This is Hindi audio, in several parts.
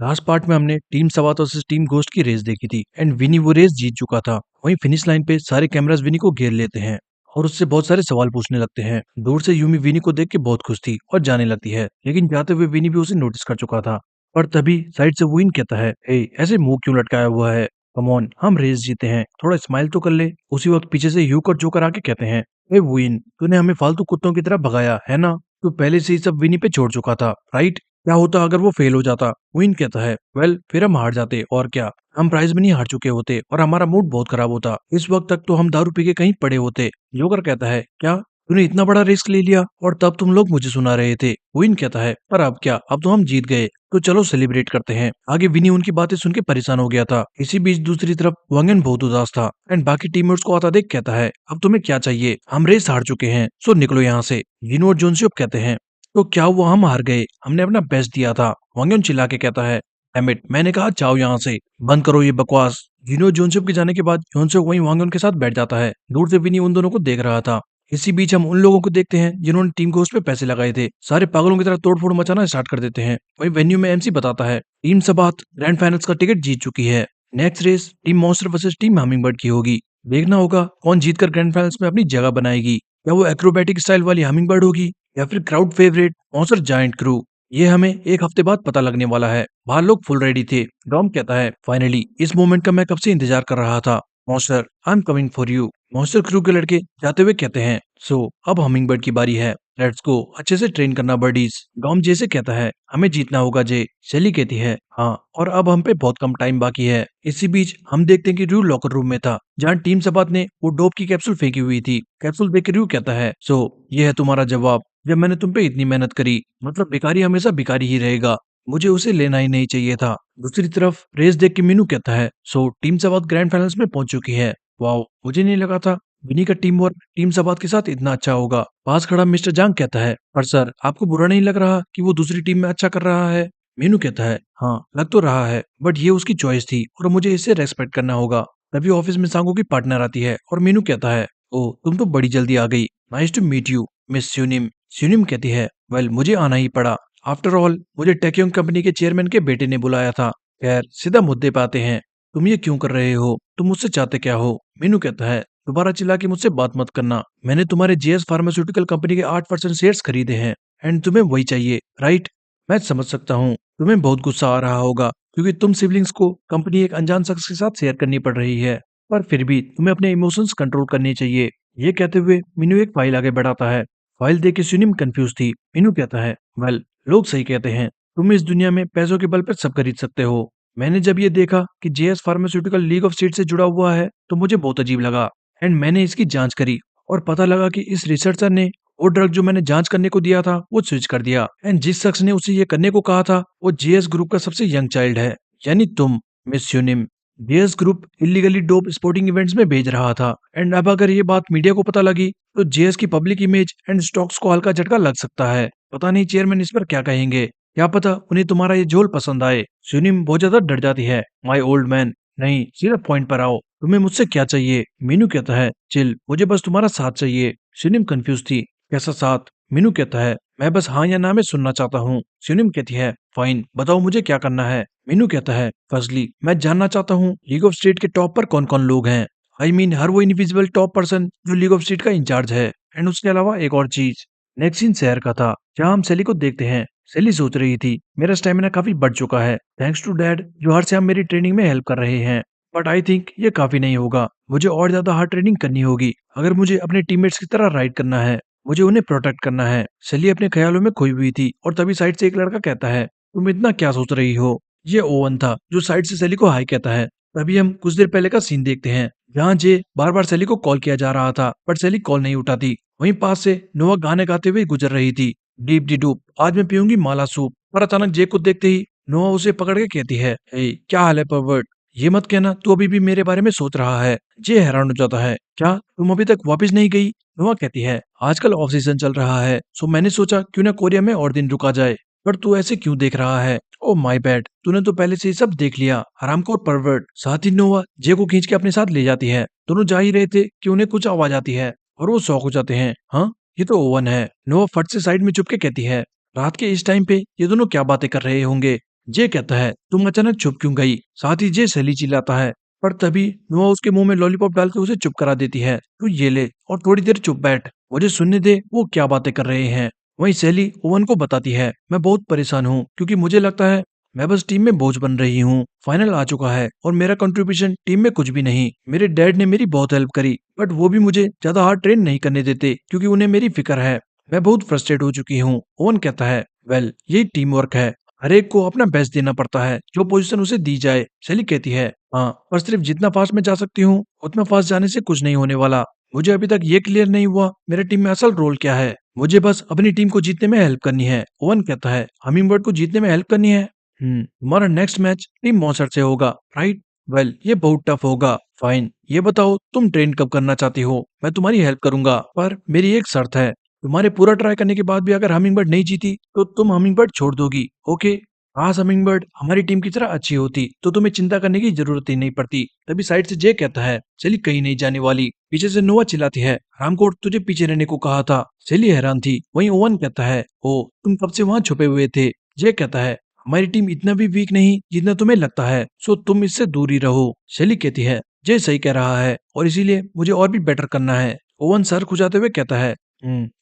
लास्ट पार्ट में हमने team Swat versus team ghost की रेस देखी थी एंड विनी वो रेस जीत चुका था। वहीं फिनिश लाइन पे सारे कैमरास विनी को घेर लेते हैं और उससे बहुत सारे सवाल पूछने लगते हैं। दूर से यूमी विनी को देख के बहुत खुश थी और जाने लगती है, लेकिन जाते हुए विनी भी उसे नोटिस कर चुका था। पर तभी साइड से वुइन कहता है, ए ऐसे मुंह क्यों लटकाया हुआ है, कम ऑन हम रेस जीते हैं, थोड़ा स्माइल तो कर ले। उसी वक्त पीछे से ह्यूक और जोकर आके कहते हैं, ए वुइन तूने हमें फालतू कुत्तों की तरह भगाया है ना, तू पहले से ही सब विनी पे छोड़ चुका था राइट। क्या होता अगर वो फेल हो जाता? क्वीन कहता है, वेल फिर हम हार जाते और क्या, हम प्राइज में नहीं हार चुके होते और हमारा मूड बहुत खराब होता, इस वक्त तक तो हम दारू पी के कहीं पड़े होते। जोकर कहता है, क्या तूने इतना बड़ा रिस्क ले लिया और तब तुम लोग मुझे सुना रहे थे? क्वीन कहता है, पर अब क्या, अब तो हम जीत गए, तो चलो सेलिब्रेट करते हैं। आगे विनी उनकी बातें सुन के परेशान हो गया था। इसी बीच दूसरी तरफ वांगन बहुत उदास था एंड बाकी टीममेट्स को आता देख कहता है, अब तुम्हें क्या चाहिए, हम रेस हार चुके हैं, सो निकलो यहाँ से। जिनो और जोनसियोप कहते हैं, तो क्या हुआ, हम हार गए, हमने अपना बेस्ट दिया था। वांग्यन चिल्ला के कहता है, डैमिट मैंने कहा जाओ यहाँ से, बंद करो ये बकवास। जिनो जोनसेप के जाने के बाद जोनसेप वहीं वांग्यन के साथ बैठ जाता है। दूर से विनी उन दोनों को देख रहा था। इसी बीच हम उन लोगों को देखते हैं जिन्होंने टीम को उस पे पैसे लगाए थे, सारे पागलों की तरह तोड़फोड़ मचाना स्टार्ट कर देते हैं। वहीं वेन्यू में एमसी बताता है, टीम सबात ग्रैंड फाइनल्स का टिकट जीत चुकी है। Next race team monster versus team hummingbird की होगी। देखना होगा कौन जीतकर ग्रैंड फाइनल्स में अपनी जगह बनाएगी। क्या वो एक्रोबैटिक स्टाइल वाली हमिंगबर्ड होगी या फिर crowd favourite monster giant crew? ये हमें एक हफ्ते बाद पता लगने वाला है। बाहर लोग फुल रेडी थे। डॉम कहता है, फाइनली इस मोमेंट का मैं कब से इंतजार कर रहा था। Monster I am coming for you. Monster crew के लड़के जाते हुए कहते हैं, सो अब हमिंगबर्ड की बारी है, लेट्स गो, अच्छे से ट्रेन करना बर्डीज। डॉम जे से कहता है, हमें जीतना होगा जे। शेली कहती है, हाँ और अब हम पे बहुत कम टाइम बाकी है। इसी बीच हम देखते हैं कि रू लॉकर रूम में था जहाँ टीम सबात ने वो डोप की कैप्सूल फेंकी हुई थी। कैप्सूल देख के रू कहता है, सो ये है तुम्हारा जवाब, जब मैंने तुम पे इतनी मेहनत करी, मतलब भिखारी हमेशा भिखारी ही रहेगा, मुझे उसे लेना ही नहीं चाहिए था। दूसरी तरफ रेस देख के मीनू कहता है, so team Sabat grand finals में पहुंच चुकी है। वाओ, मुझे नहीं लगा था विनी का टीम वर्क टीम सबात के साथ इतना अच्छा होगा। पास खड़ा मिस्टर जांग कहता है, पर सर आपको बुरा नहीं लग रहा कि वो दूसरी टीम में अच्छा कर रहा है? मीनू कहता है, हाँ लग तो रहा है, बट ये उसकी चॉइस थी और मुझे इसे रेस्पेक्ट करना होगा। तभी ऑफिस में सांगो की पार्टनर आती है और मीनू कहता है, ओ तुम तो बड़ी जल्दी आ गई, nice to meet you miss Syunim. Syunim कहती है, वेल मुझे आना ही पड़ा, आफ्टर ऑल मुझे टेक्योंग कंपनी के चेयरमैन के बेटे ने बुलाया था। खैर सीधा मुद्दे पे आते हैं, तुम ये क्यों कर रहे हो, तुम मुझसे चाहते क्या हो? मीनू कहता है, दोबारा चिल्ला के मुझसे बात मत करना, मैंने तुम्हारे जेएस फार्मास्यूटिकल कंपनी के 8% शेयर्स खरीदे हैं एंड तुम्हें वही चाहिए राइट। मैं समझ सकता हूँ तुम्हें बहुत गुस्सा आ रहा होगा क्योंकि तुम सिबलिंग्स को कंपनी एक अनजान शख्स के साथ शेयर करनी पड़ रही है, पर फिर भी तुम्हें अपने इमोशंस कंट्रोल करने चाहिए। ये कहते हुए मीनू एक फाइल आगे बढ़ाता है। फाइल देख के सुनिम कंफ्यूज थी। मीनू कहता है, वेल लोग सही कहते हैं, तुम इस दुनिया में पैसों के बल पर सब खरीद सकते हो। मैंने जब ये देखा कि JS pharmaceutical league of seat से जुड़ा हुआ है तो मुझे बहुत अजीब लगा एंड मैंने इसकी जांच करी और पता लगा कि इस रिसर्चर ने वो ड्रग जो मैंने जांच करने को दिया था वो स्विच कर दिया एंड जिस शख्स ने उसे ये करने को कहा था वो जेएस ग्रुप का सबसे यंग चाइल्ड है, यानी तुम miss Yunim. JS group illegally dope sporting events में भेज रहा था एंड अब अगर ये बात मीडिया को पता लगी तो जेएस की पब्लिक इमेज एंड स्टॉक्स को हल्का झटका लग सकता है। पता नहीं चेयरमैन इस पर क्या कहेंगे, क्या पता उन्हें तुम्हारा ये झोल पसंद आए। सुनिम बहुत ज्यादा डर जाती है, माय ओल्ड मैन, नहीं सीधा पॉइंट पर आओ, तुम्हें मुझसे क्या चाहिए? मीनू कहता है, चिल, मुझे बस तुम्हारा साथ चाहिए। सुनिम कंफ्यूज थी, कैसा साथ? मीनू कहता है, मैं बस हाँ या ना में सुनना चाहता हूँ। सुनिम कहती है, फाइन बताओ मुझे क्या करना है। मीनू कहता है, फर्स्टली मैं जानना चाहता हूँ लीग ऑफ स्ट्रीट के टॉप पर कौन कौन लोग हैं। आई मीन हर वो इनविजिबल टॉप पर्सन जो लीग ऑफ स्ट्रीट का इंचार्ज है। एंड उसके अलावा एक और चीज। नेक्स्ट सीन शहर का था जहाँ हम सेली को देखते हैं। सेली सोच रही थी, मेरा स्टेमिना काफी बढ़ चुका है थैंक्स टू डैड जो हर से हम मेरी ट्रेनिंग में हेल्प कर रहे हैं, बट आई थिंक ये काफी नहीं होगा, मुझे और ज्यादा हार्ड ट्रेनिंग करनी होगी अगर मुझे अपने टीममेट्स की तरह राइड करना है, मुझे उन्हें प्रोटेक्ट करना है। सेली अपने ख्यालों में खोई हुई थी और तभी साइड से एक लड़का कहता है, तुम इतना क्या सोच रही हो? ये ओवन था जो साइड से सेली को हाई कहता है। तभी हम कुछ देर पहले का सीन देखते हैं जहाँ जे बार बार सेली को कॉल किया जा रहा था बट सेली कॉल नहीं उठाती। वहीं पास से नोआ गाने गाते हुए गुजर रही थी, डीप डी डूप आज मैं पीऊंगी माला सूप। पर अचानक जे को देखते ही नोआ उसे पकड़ के कहती है, हे क्या हाल है परवर्ट, ये मत कहना तू अभी भी मेरे बारे में सोच रहा है। जे हैरान हो जाता है, क्या तुम अभी तक वापस नहीं गई? नोआ कहती है, आजकल ऑफ सीजन चल रहा है सो मैंने सोचा क्यों ना कोरिया में और दिन रुका जाए, पर तू ऐसे क्यों देख रहा है? ओ माय बैड, तूने तो पहले से ही सब देख लिया हरामखोर परवर्ट। साथ ही नोआ जे को खींच के अपने साथ ले जाती है। दोनों जा ही रहे थे कि उन्हें कुछ आवाज आती है और वो शौक हो जाते हैं, हाँ ये तो ओवन है। नोआ फट से साइड में चुप के कहती है, रात के इस टाइम पे ये दोनों क्या बातें कर रहे होंगे? जे कहता है तुम अचानक चुप क्यों गई। साथ ही जे सैली चिल्लाता है, पर तभी नोआ उसके मुंह में लॉलीपॉप डाल के उसे चुप करा देती है। तू ये ले और थोड़ी देर चुप बैठ, मुझे सुनने दे वो क्या बातें कर रहे हैं। वहीं सैली ओवन को बताती है, मैं बहुत परेशान हूँ क्योंकि मुझे लगता है मैं बस टीम में बोझ बन रही हूँ। फाइनल आ चुका है और मेरा कंट्रीब्यूशन टीम में कुछ भी नहीं। मेरे डैड ने मेरी बहुत हेल्प करी, बट वो भी मुझे ज्यादा हार्ड ट्रेन नहीं करने देते क्योंकि उन्हें मेरी फिक्र है। मैं बहुत फ्रस्ट्रेट हो चुकी हूँ। ओवन कहता है, वेल यही टीम वर्क है, हर एक को अपना बेस्ट देना पड़ता है जो पोजीशन उसे दी जाए। सैली कहती है, हाँ पर सिर्फ जितना फास्ट मैं जा सकती हूँ उतना फास्ट जाने से कुछ नहीं होने वाला। मुझे अभी तक ये क्लियर नहीं हुआ मेरे टीम में असल रोल क्या है। मुझे बस अपनी टीम को जीतने में हेल्प करनी है। ओवन कहता है, हमिंगबर्ड को जीतने में हेल्प करनी है। तुम्हारा नेक्स्ट मैच टीम मॉन्स्टर से होगा, राइट? वेल ये बहुत टफ होगा। फाइन, ये बताओ तुम ट्रेन कब करना चाहती हो। मैं तुम्हारी हेल्प करूंगा, पर मेरी एक शर्त है, तुम्हारे पूरा ट्राई करने के बाद भी अगर हमिंगबर्ड नहीं जीती तो तुम हमिंगबर्ड छोड़ दोगी, ओके? हाँ हमिंगबर्ड हमारी टीम की तरह अच्छी होती तो तुम्हें चिंता करने की जरूरत ही नहीं पड़ती। तभी साइड से जे कहता है, सेली कहीं नहीं जाने वाली। पीछे से नोआ चिल्लाती है, रामकोट तुझे पीछे रहने को कहा था। सेली हैरान थी। वहीं ओवन कहता है, ओ तुम कब से वहां छुपे हुए थे। जे कहता है, हमारी टीम इतना भी वीक नहीं जितना तुम्हें लगता है, सो तुम इससे दूर ही रहो। शेली कहती है, जय सही कह रहा है और इसीलिए मुझे और भी बेटर करना है। ओवन सर खुजाते हुए कहता है,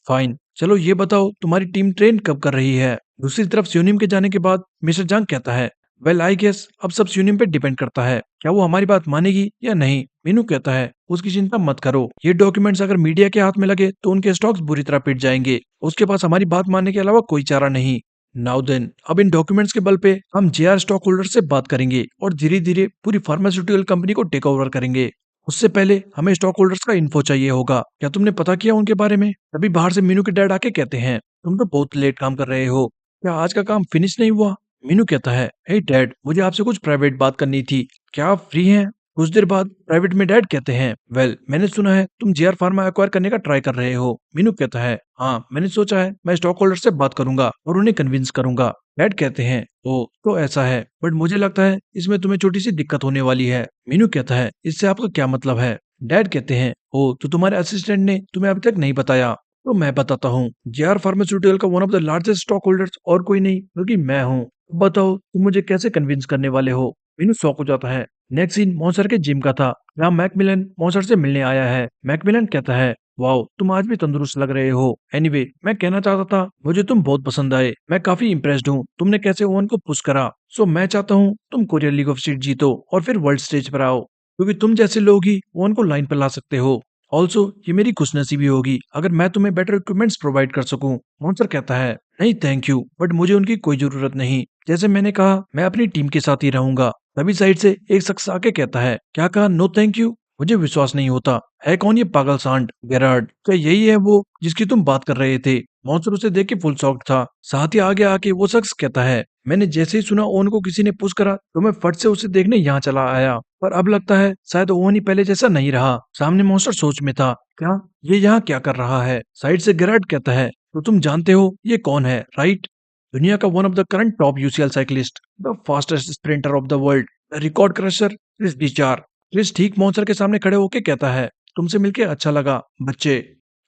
फाइन, चलो ये बताओ तुम्हारी टीम ट्रेन कब कर रही है। दूसरी तरफ स्यूनिम के जाने के बाद मिस्टर जांग कहता है, वेल आई गेस अब सब स्यूनिम पे डिपेंड करता है, क्या वो हमारी बात मानेगी या नहीं। मीनू कहता है, उसकी चिंता मत करो, ये डॉक्यूमेंट्स अगर मीडिया के हाथ में लगे तो उनके स्टॉक्स बुरी तरह पिट जाएंगे। उसके पास हमारी बात मानने के अलावा कोई चारा नहीं। नाउ देन, अब इन डॉक्यूमेंट्स के बल पे हम जेआर स्टॉक होल्डर से बात करेंगे और धीरे धीरे पूरी फार्मास्यूटिकल कंपनी को टेक ओवर करेंगे। उससे पहले हमें स्टॉक होल्डर्स का इन्फो चाहिए होगा। क्या तुमने पता किया उनके बारे में? तभी बाहर से मीनू के डैड आके कहते हैं, तुम तो बहुत लेट काम कर रहे हो, क्या आज का काम फिनिश नहीं हुआ? मीनू कहता है, हे डैड मुझे आपसे कुछ प्राइवेट बात करनी थी, क्या आप फ्री हैं? कुछ देर बाद प्राइवेट में डैड कहते हैं, वेल मैंने सुना है तुम जेआर फार्मा एक्वायर करने का ट्राई कर रहे हो। मीनू कहता है, हाँ मैंने सोचा है मैं स्टॉक होल्डर से बात करूंगा और उन्हें कन्विंस करूंगा। डैड कहते हैं, ओ तो ऐसा है, बट मुझे लगता है इसमें तुम्हें छोटी सी दिक्कत होने वाली है। मीनू कहता है, इससे आपका क्या मतलब है? डैड कहते हैं, ओ तो तुम्हारे असिस्टेंट ने तुम्हें अभी तक नहीं बताया, तो मैं बताता हूँ। जेआर फार्मास्यूटिकल का one of the largest stock holders और कोई नहीं बल्कि मैं हूँ। बताओ तुम मुझे कैसे कन्विंस करने वाले हो। मीनू शॉक हो जाता है। नेक्स्ट सीन मॉन्स्टर के जिम का था, जहाँ मैकमिलन मॉन्स्टर से मिलने आया है। मैकमिलन कहता है, वाओ तुम आज भी तंदुरुस्त लग रहे हो। एनीवे मैं कहना चाहता था मुझे तुम बहुत पसंद आए, मैं काफी इम्प्रेस्ड हूँ तुमने कैसे ओवन को पुश करा। सो मैं चाहता हूँ तुम कोरियर लीग ऑफ स्ट्रीट जीतो और फिर वर्ल्ड स्टेज पर आओ, क्योंकि तुम जैसे लोग ही ओवन को लाइन पर ला सकते हो। ऑल्सो ये मेरी खुशनसीबी होगी अगर मैं तुम्हें बेटर इक्विपमेंट्स प्रोवाइड कर सकूं। मॉन्स्टर कहता है, नहीं थैंक यू, बट मुझे उनकी कोई जरूरत नहीं। जैसे मैंने कहा मैं अपनी टीम के साथ ही रहूंगा। तभी साइड से एक शख्स आके कहता है, क्या कहा नो थैंक यू? मुझे विश्वास नहीं होता, है कौन ये पागल सांड? गेरार्ड, क्या यही है वो जिसकी तुम बात कर रहे थे? मॉन्स्टर उसे देख के फुल शॉक्ड था। साथ ही आगे आके वो शख्स कहता है, मैंने जैसे ही सुना ओवन को किसी ने पुश करा तो मैं फट से उसे देखने यहाँ चला आया, पर अब लगता है शायद ओवन ही पहले जैसा नहीं रहा। सामने मॉन्स्टर सोच में था, क्या ये यहाँ क्या कर रहा है? साइड से गेरार्ड कहता है, तो तुम जानते हो ये कौन है, राइट? दुनिया का one of the current top UCL cyclist, the fastest sprinter of the world, the record crusher Chris Dichar. Chris ठीक मॉन्स्टर के सामने खड़े होकर कहता है, तुमसे मिलके अच्छा लगा बच्चे।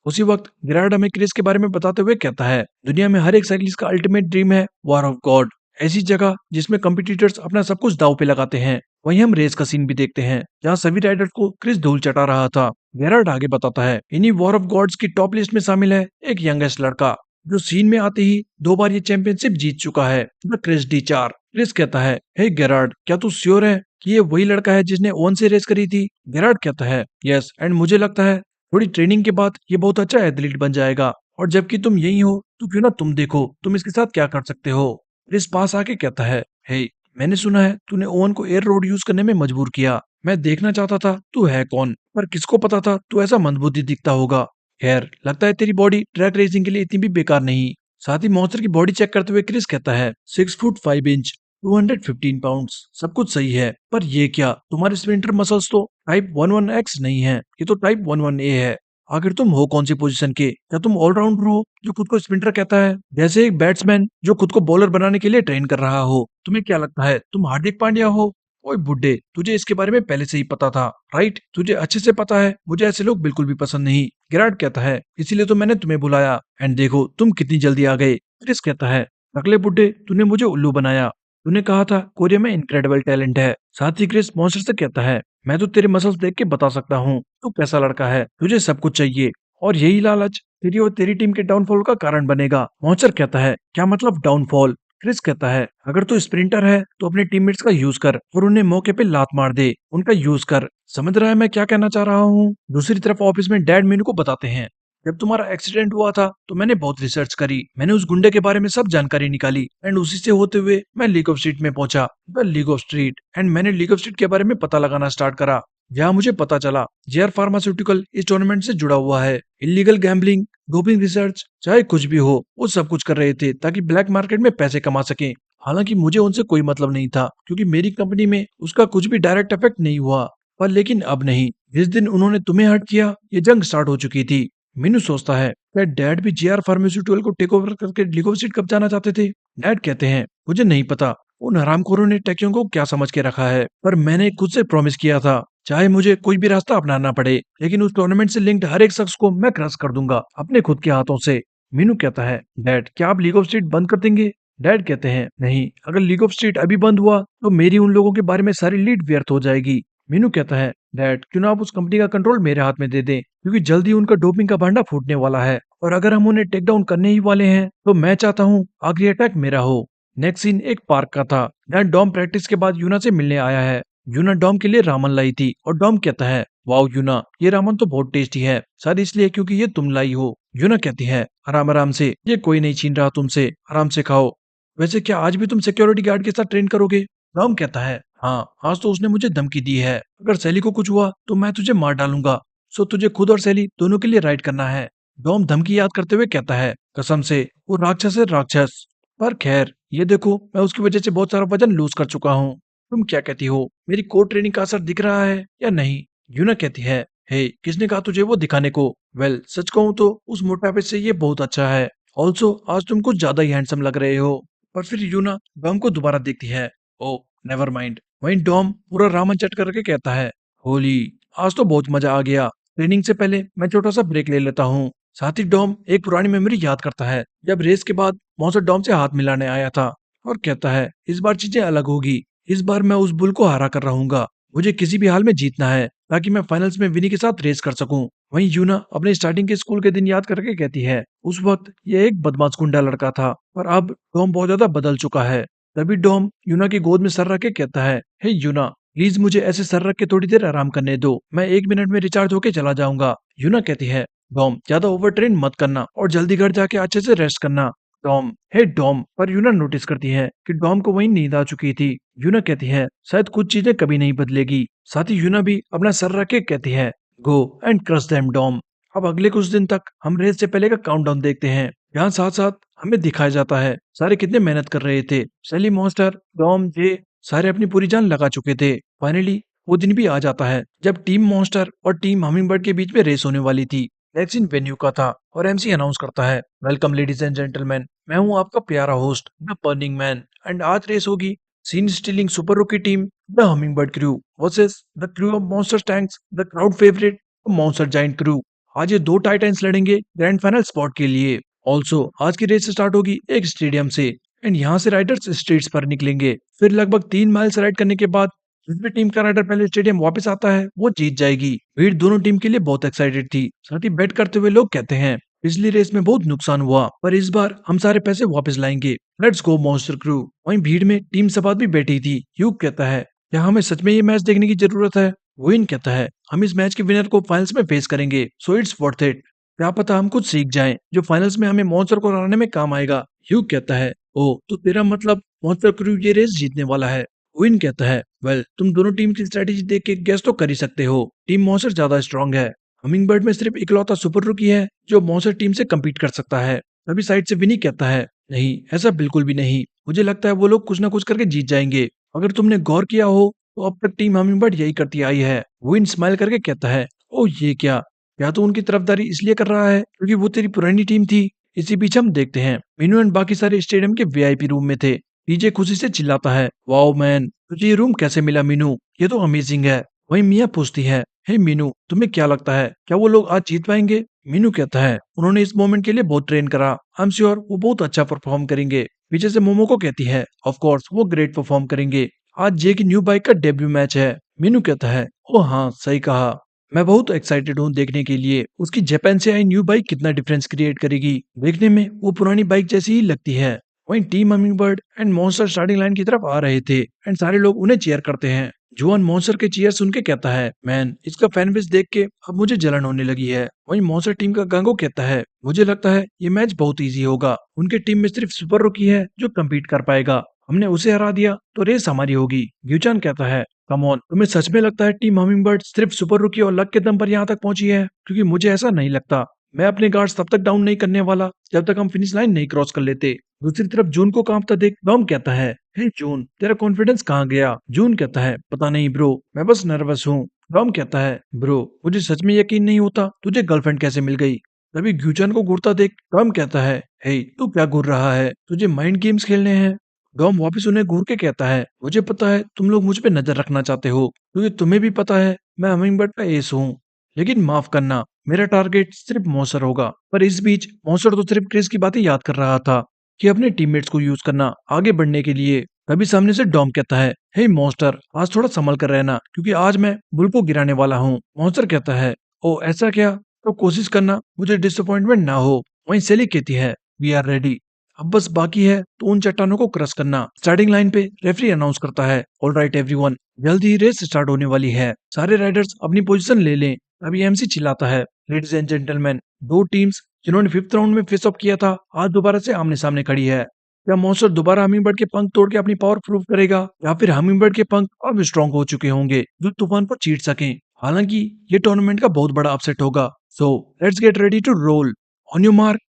उसी वक्त गिरार्ड हमें क्रिस के बारे में बताते हुए कहता है, दुनिया में हर एक साइकिलिस्ट का अल्टीमेट ड्रीम है वॉर ऑफ गॉड, ऐसी जगह जिसमें कंपटीटर्स अपना सब कुछ दांव पे लगाते हैं। वहीं हम रेस का सीन भी देखते हैं जहां सभी राइडर्स को क्रिस धूल चटा रहा था। गेरार्ड आगे बताता है, इन्हीं वॉर ऑफ गॉड्स की टॉप लिस्ट में शामिल है एक यंगेस्ट लड़का जो सीन में आते ही 2 बार ये चैंपियनशिप जीत चुका है, द क्रिस डी चार। क्रिस कहता है, हे गेरार्ड क्या तू श्योर है कि ये वही लड़का है जिसने ओवन से रेस करी थी? गेरार्ड कहता है, यस, एंड मुझे लगता है थोड़ी ट्रेनिंग के बाद ये बहुत अच्छा एथलीट बन जाएगा, और जबकि तुम यही हो तो क्यों ना तुम देखो तुम इसके साथ क्या कर सकते हो। क्रिस पास आके कहता है, हे मैंने सुना है तूने ओवन को एयर रोड यूज करने में मजबूर किया, मैं देखना चाहता था तू है कौन, पर किसको पता था तू ऐसा मंदबुद्धि दिखता होगा। खैर लगता है तेरी बॉडी ट्रैक रेसिंग के लिए इतनी भी बेकार नहीं। साथ ही मॉन्स्टर की बॉडी चेक करते हुए क्रिस कहता है, 6 फुट 5 इंच, 215 पाउंड्स, सब कुछ सही है, पर ये क्या तुम्हारे स्प्रिंटर मसल्स तो टाइप 11X नहीं है, ये तो टाइप 11A है। आखिर तुम हो कौन सी पोजीशन के? क्या तुम ऑलराउंडर हो जो खुद को स्प्रिंटर कहता है, जैसे एक बैट्समैन जो खुद को बॉलर बनाने के लिए ट्रेन कर रहा हो? तुम्हें क्या लगता है तुम हार्दिक पांड्या हो? ओए बुड्ढे, तुझे इसके बारे में पहले से ही पता था, राइट? तुझे अच्छे से पता है मुझे ऐसे लोग बिल्कुल भी पसंद नहीं। गिराट कहता है, इसीलिए तो मैंने तुम्हें बुलाया, एंड देखो तुम कितनी जल्दी आ गए। क्रिस कहता है, अगले बुड्ढे तूने मुझे उल्लू बनाया। तूने कहा था कोरिया में इनक्रेडिबल टैलेंट है। साथ ही क्रिस मॉन्स्टर से कहता है, मैं तो तेरे मसल्स देख के बता सकता हूँ तू कैसा लड़का है, तुझे सब कुछ चाहिए और यही लालच तेरी और तेरी टीम के डाउनफॉल का कारण बनेगा। मॉन्स्टर कहता है, क्या मतलब डाउनफॉल? क्रिस कहता है, अगर तू स्प्रिंटर है तो अपने टीममेट्स का यूज कर और उन्हें मौके पे लात मार दे, उनका यूज कर। समझ रहा है मैं क्या कहना चाह रहा हूँ? दूसरी तरफ ऑफिस में डैड मीनू को बताते हैं, जब तुम्हारा एक्सीडेंट हुआ था तो मैंने बहुत रिसर्च करी, मैंने उस गुंडे के बारे में सब जानकारी निकाली एंड उसी से होते हुए मैं लीग ऑफ स्ट्रीट में पहुंचा, the league of street, and मैंने लीग ऑफ स्ट्रीट के बारे में पता लगाना स्टार्ट करा। जहाँ मुझे पता चला जेआर फार्मास्यूटिकल इस टूर्नामेंट से जुड़ा हुआ है। इलीगल गैम्बलिंग, डोपिंग रिसर्च, चाहे कुछ भी हो वो सब कुछ कर रहे थे ताकि ब्लैक मार्केट में पैसे कमा सके। हालांकि मुझे उनसे कोई मतलब नहीं था क्योंकि मेरी कंपनी में उसका कुछ भी डायरेक्ट इफेक्ट नहीं हुआ। पर लेकिन अब नहीं, जिस दिन उन्होंने तुम्हें हर्ट किया ये जंग स्टार्ट हो चुकी थी। मीनू सोचता है, क्या डैड भी जेआर फार्मास्यूटिकल को टेक ओवर करके लिकोसिड कब जाना चाहते थे? डैड कहते हैं, मुझे नहीं पता उन हरामखोरों ने टेकियों को क्या समझ के रखा है, पर मैंने खुद से प्रॉमिस किया था चाहे मुझे कोई भी रास्ता अपनाना पड़े लेकिन उस टूर्नामेंट से लिंक्ड हर एक शख्स को मैं क्रश कर दूंगा अपने खुद के हाथों से। मीनू कहता है, डैड क्या आप लीग ऑफ स्ट्रीट बंद कर देंगे? डैड कहते हैं, नहीं, अगर लीग ऑफ स्ट्रीट अभी बंद हुआ तो मेरी उन लोगों के बारे में सारी लीड व्यर्थ हो जाएगी। मीनू कहता है, डैड क्यों ना आप उस कंपनी का कंट्रोल मेरे हाथ में दे दें, क्योंकि जल्दी उनका डोपिंग का भांडा फूटने वाला है और अगर हम उन्हें टेक डाउन करने ही वाले हैं तो मैं चाहता हूँ आखिरी अटैक मेरा हो। नेक्स्ट सीन एक पार्क का था जहाँ डॉम प्रैक्टिस के बाद यूना से मिलने आया है। यूना डॉम के लिए रामन लाई थी और डॉम कहता है, वाओ यूना, ये रामन तो बहुत टेस्टी है, शायद इसलिए क्योंकि ये तुम लाई हो। यूना कहती है, आराम आराम से, ये कोई नहीं छीन रहा तुमसे, आराम से खाओ। वैसे क्या आज भी तुम सिक्योरिटी गार्ड के साथ ट्रेन करोगे? डॉम कहता है, हाँ, आज तो उसने मुझे धमकी दी है, अगर सैली को कुछ हुआ तो मैं तुझे मार डालूंगा, सो तुझे खुद और सैली दोनों के लिए राइड करना है। डॉम धमकी याद करते हुए कहता है, कसम से वो राक्षस है राक्षस। पर खैर ये देखो, मैं उसकी वजह से बहुत सारा वजन लूज कर चुका हूँ। तुम क्या कहती हो, मेरी कोर ट्रेनिंग का असर दिख रहा है या नहीं? यूना कहती है, हे किसने कहा तुझे वो दिखाने को? वेल सच कहूँ तो उस मोटापे से ये बहुत अच्छा है। ऑल्सो आज तुम कुछ ज्यादा ही हैंडसम लग रहे हो। पर फिर यूना डॉम को दोबारा देखती है। ओ नेवर माइंड। वहीं डॉम पूरा रामन चट करके कहता है, होली, आज तो बहुत मजा आ गया। ट्रेनिंग से पहले मैं छोटा सा ब्रेक ले लेता हूँ। साथ ही डॉम एक पुरानी मेमोरी याद करता है जब रेस के बाद मौसर डॉम से हाथ मिलाने आया था और कहता है, इस बार चीजें अलग होगी, इस बार मैं उस बुल को हरा कर रहूंगा, मुझे किसी भी हाल में जीतना है ताकि मैं फाइनल्स में विनी के साथ रेस कर सकूं। वहीं यूना अपने स्टार्टिंग के स्कूल के दिन याद करके कहती है, उस वक्त ये एक बदमाश गुंडा लड़का था पर अब डॉम बहुत ज्यादा बदल चुका है। तभी डॉम यूना की गोद में सर रख के कहता है, हे यूना, प्लीज मुझे ऐसे सर रख के थोड़ी देर आराम करने दो, मैं 1 मिनट में रिचार्ज होके चला जाऊंगा। यूना कहती है, डॉम ज्यादा ओवर ट्रेन मत करना और जल्दी घर जाके अच्छे से रेस्ट करना। डॉम, हे डॉम, पर यूना नोटिस करती है कि डॉम को वहीं नींद आ चुकी थी। यूना कहती है, शायद कुछ चीजें कभी नहीं बदलेगी। साथ ही यूना भी अपना सर रख के कहती है, go and crush them Dom. अब अगले कुछ दिन तक हम रेस से पहले का काउंटडाउन देखते हैं, यहाँ साथ साथ हमें दिखाया जाता है सारे कितने मेहनत कर रहे थे। सैली मॉन्स्टर, डॉम, जे सारे अपनी पूरी जान लगा चुके थे। फाइनली वो दिन भी आ जाता है जब टीम मॉन्स्टर और टीम हमिंगबर्ड के बीच में रेस होने वाली थी। वैक्सीन वेन्यू का था और एमसी अनाउंस करता है, वेलकम लेडीज एंड जेंटलमैन, मैं हूँ आपका प्यारा host the burning man and आज रेस होगी सीन स्टीलिंग सुपर रूकी team the hummingbird crew versus the crew of monster tanks the crowd favourite monster giant crew. आज ये दो टाइटन्स लड़ेंगे ग्रैंड फाइनल स्पॉट के लिए। ऑल्सो आज की रेस स्टार्ट होगी एक स्टेडियम से एंड यहाँ से राइडर्स स्ट्रीट्स पर निकलेंगे। फिर लगभग 3 माइल्स राइड करने के बाद जिस भी टीम का राइडर पहले स्टेडियम वापस आता है वो जीत जाएगी। भीड़ दोनों टीम के लिए बहुत एक्साइटेड थी। साथ ही बेट करते हुए लोग कहते हैं, पिछली रेस में बहुत नुकसान हुआ पर इस बार हम सारे पैसे वापस लाएंगे, लेट्स गो मॉन्स्टर क्रू। वहीं भीड़ में टीम सबात भी बैठी थी। ह्यूग कहता है, क्या हमें सच में ये मैच देखने की जरूरत है? वोइन कहता है, हम इस मैच के विनर को फाइनल्स में फेस करेंगे, सो इट्स वर्थ इट। क्या पता हम कुछ सीख जाएं जो फाइनल्स में हमें मॉन्स्टर को हराने में काम आएगा। ह्यूग कहता है, ओ तो तेरा मतलब मॉन्स्टर क्रू ये रेस जीतने वाला है। विन कहता है, वेल तुम दोनों टीम की स्ट्रेटेजी देख के गेस तो कर ही सकते हो, टीम मॉन्स्टर ज्यादा स्ट्रांग है। हमिंगबर्ड में सिर्फ इकलौता सुपर रुकी है जो मॉन्स्टर टीम से कम्पीट कर सकता है। तभी साइड से विनी कहता है, नहीं ऐसा बिल्कुल भी नहीं, मुझे लगता है वो लोग कुछ ना कुछ करके जीत जाएंगे। अगर तुमने गौर किया हो तो अब तक टीम हमिंगबर्ड यही करती आई है। विन स्माइल करके कहता है, ओ ये क्या, या तो उनकी तरफदारी इसलिए कर रहा है क्योंकि वो तेरी पुरानी टीम थी। इसी बीच हम देखते हैं मीनू एंड बाकी सारे स्टेडियम के वीआईपी रूम में थे। डीजे खुशी से चिल्लाता है, वाओ मैन, तुझे ये रूम कैसे मिला मीनू, ये तो अमेजिंग है। वहीं मिया पूछती है, हे मीनू तुम्हें क्या लगता है क्या वो लोग आज जीत पाएंगे? मीनू कहता है उन्होंने इस मोमेंट के लिए बहुत ट्रेन करा। आई एम श्योर वो बहुत अच्छा परफॉर्म करेंगे। पीछे से मोमो को कहती है ऑफ कोर्स वो ग्रेट परफॉर्म करेंगे। आज जे की न्यू बाइक का डेब्यू मैच है। मीनू कहता है ओ हाँ सही कहा। मैं बहुत एक्साइटेड हूँ देखने के लिए उसकी जापान से आई न्यू बाइक कितना डिफरेंस क्रिएट करेगी। देखने में वो पुरानी बाइक जैसी ही लगती है। वहीं team hummingbird and monster starting line की तरफ आ रहे थे एंड सारे लोग उन्हें चीयर करते हैं। जुआन मॉन्स्टर के चीयर सुन के कहता है मैन इसका फैन बेस देख के अब मुझे जलन होने लगी है। वहीं मॉन्स्टर टीम का गांगो कहता है मुझे लगता है ये मैच बहुत इजी होगा। उनके टीम में सिर्फ सुपर रुकी है जो कम्पीट कर पाएगा। हमने उसे हरा दिया तो रेस हमारी होगी। ग्यूचान कहता है कम ऑन तुम्हें सच में लगता है टीम हमिंगबर्ड सिर्फ सुपर रुकी और लक के दम पर यहाँ तक पहुंची है? क्योंकि मुझे ऐसा नहीं लगता। मैं अपने गार्ड्स तब तक डाउन नहीं करने वाला जब तक हम फिनिश लाइन नहीं क्रॉस कर लेते। दूसरी तरफ जून को कांपता देख टॉम कहता है हे जून तेरा कॉन्फिडेंस कहाँ गया? जून कहता है पता नहीं ब्रो मैं बस नर्वस हूँ। टॉम कहता है ब्रो मुझे सच में यकीन नहीं होता तुझे गर्लफ्रेंड कैसे मिल गई? तभी ग्यूचन को घूरता देख टॉम कहता है हे तू क्या घूर रहा है? तुझे माइंड गेम्स खेलने हैं? डॉम वापस उन्हें घूर के कहता है मुझे पता है तुम लोग मुझ पे नजर रखना चाहते हो क्योंकि तुम्हें भी पता है मैं हमिंगबर्ड का एस हूँ। लेकिन माफ करना मेरा टारगेट सिर्फ मॉन्स्टर होगा। पर इस बीच मॉन्स्टर तो सिर्फ क्रिस की बातें याद कर रहा था कि अपने टीममेट्स को यूज करना आगे बढ़ने के लिए। तभी सामने से डॉम कहता है हे मॉन्स्टर आज थोड़ा संभल कर रहना क्योंकि आज मैं बुल को गिराने वाला हूँ। मॉन्स्टर कहता है ओ ऐसा क्या? तो कोशिश करना मुझे डिसअपॉइंटमेंट ना हो। वहीं सेली कहती है वी आर रेडी। अब बस बाकी है तो उन चट्टानों को क्रश करना। स्टार्टिंग लाइन पे रेफरी अनाउंस करता है ऑल राइट एवरीवन जल्दी ही रेस स्टार्ट होने वाली है। सारे राइडर्स अपनी पोजीशन ले लें। अभी एमसी चिल्लाता है लेडीज एंड जेंटलमैन दो टीम्स जिन्होंने फिफ्थ राउंड में फेस ऑफ किया था आज दोबारा से आमने सामने खड़ी है। क्या मॉन्स्टर दोबारा हमिंगबर्ड के पंख तोड़ के अपनी पावर प्रूव करेगा या फिर हमिंगबर्ड के पंख अब स्ट्रॉन्ग हो चुके होंगे जो तूफान को चीर सकें? हालांकि ये टूर्नामेंट का बहुत बड़ा अपसेट होगा। So let's get ready to roll on your mark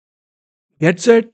get set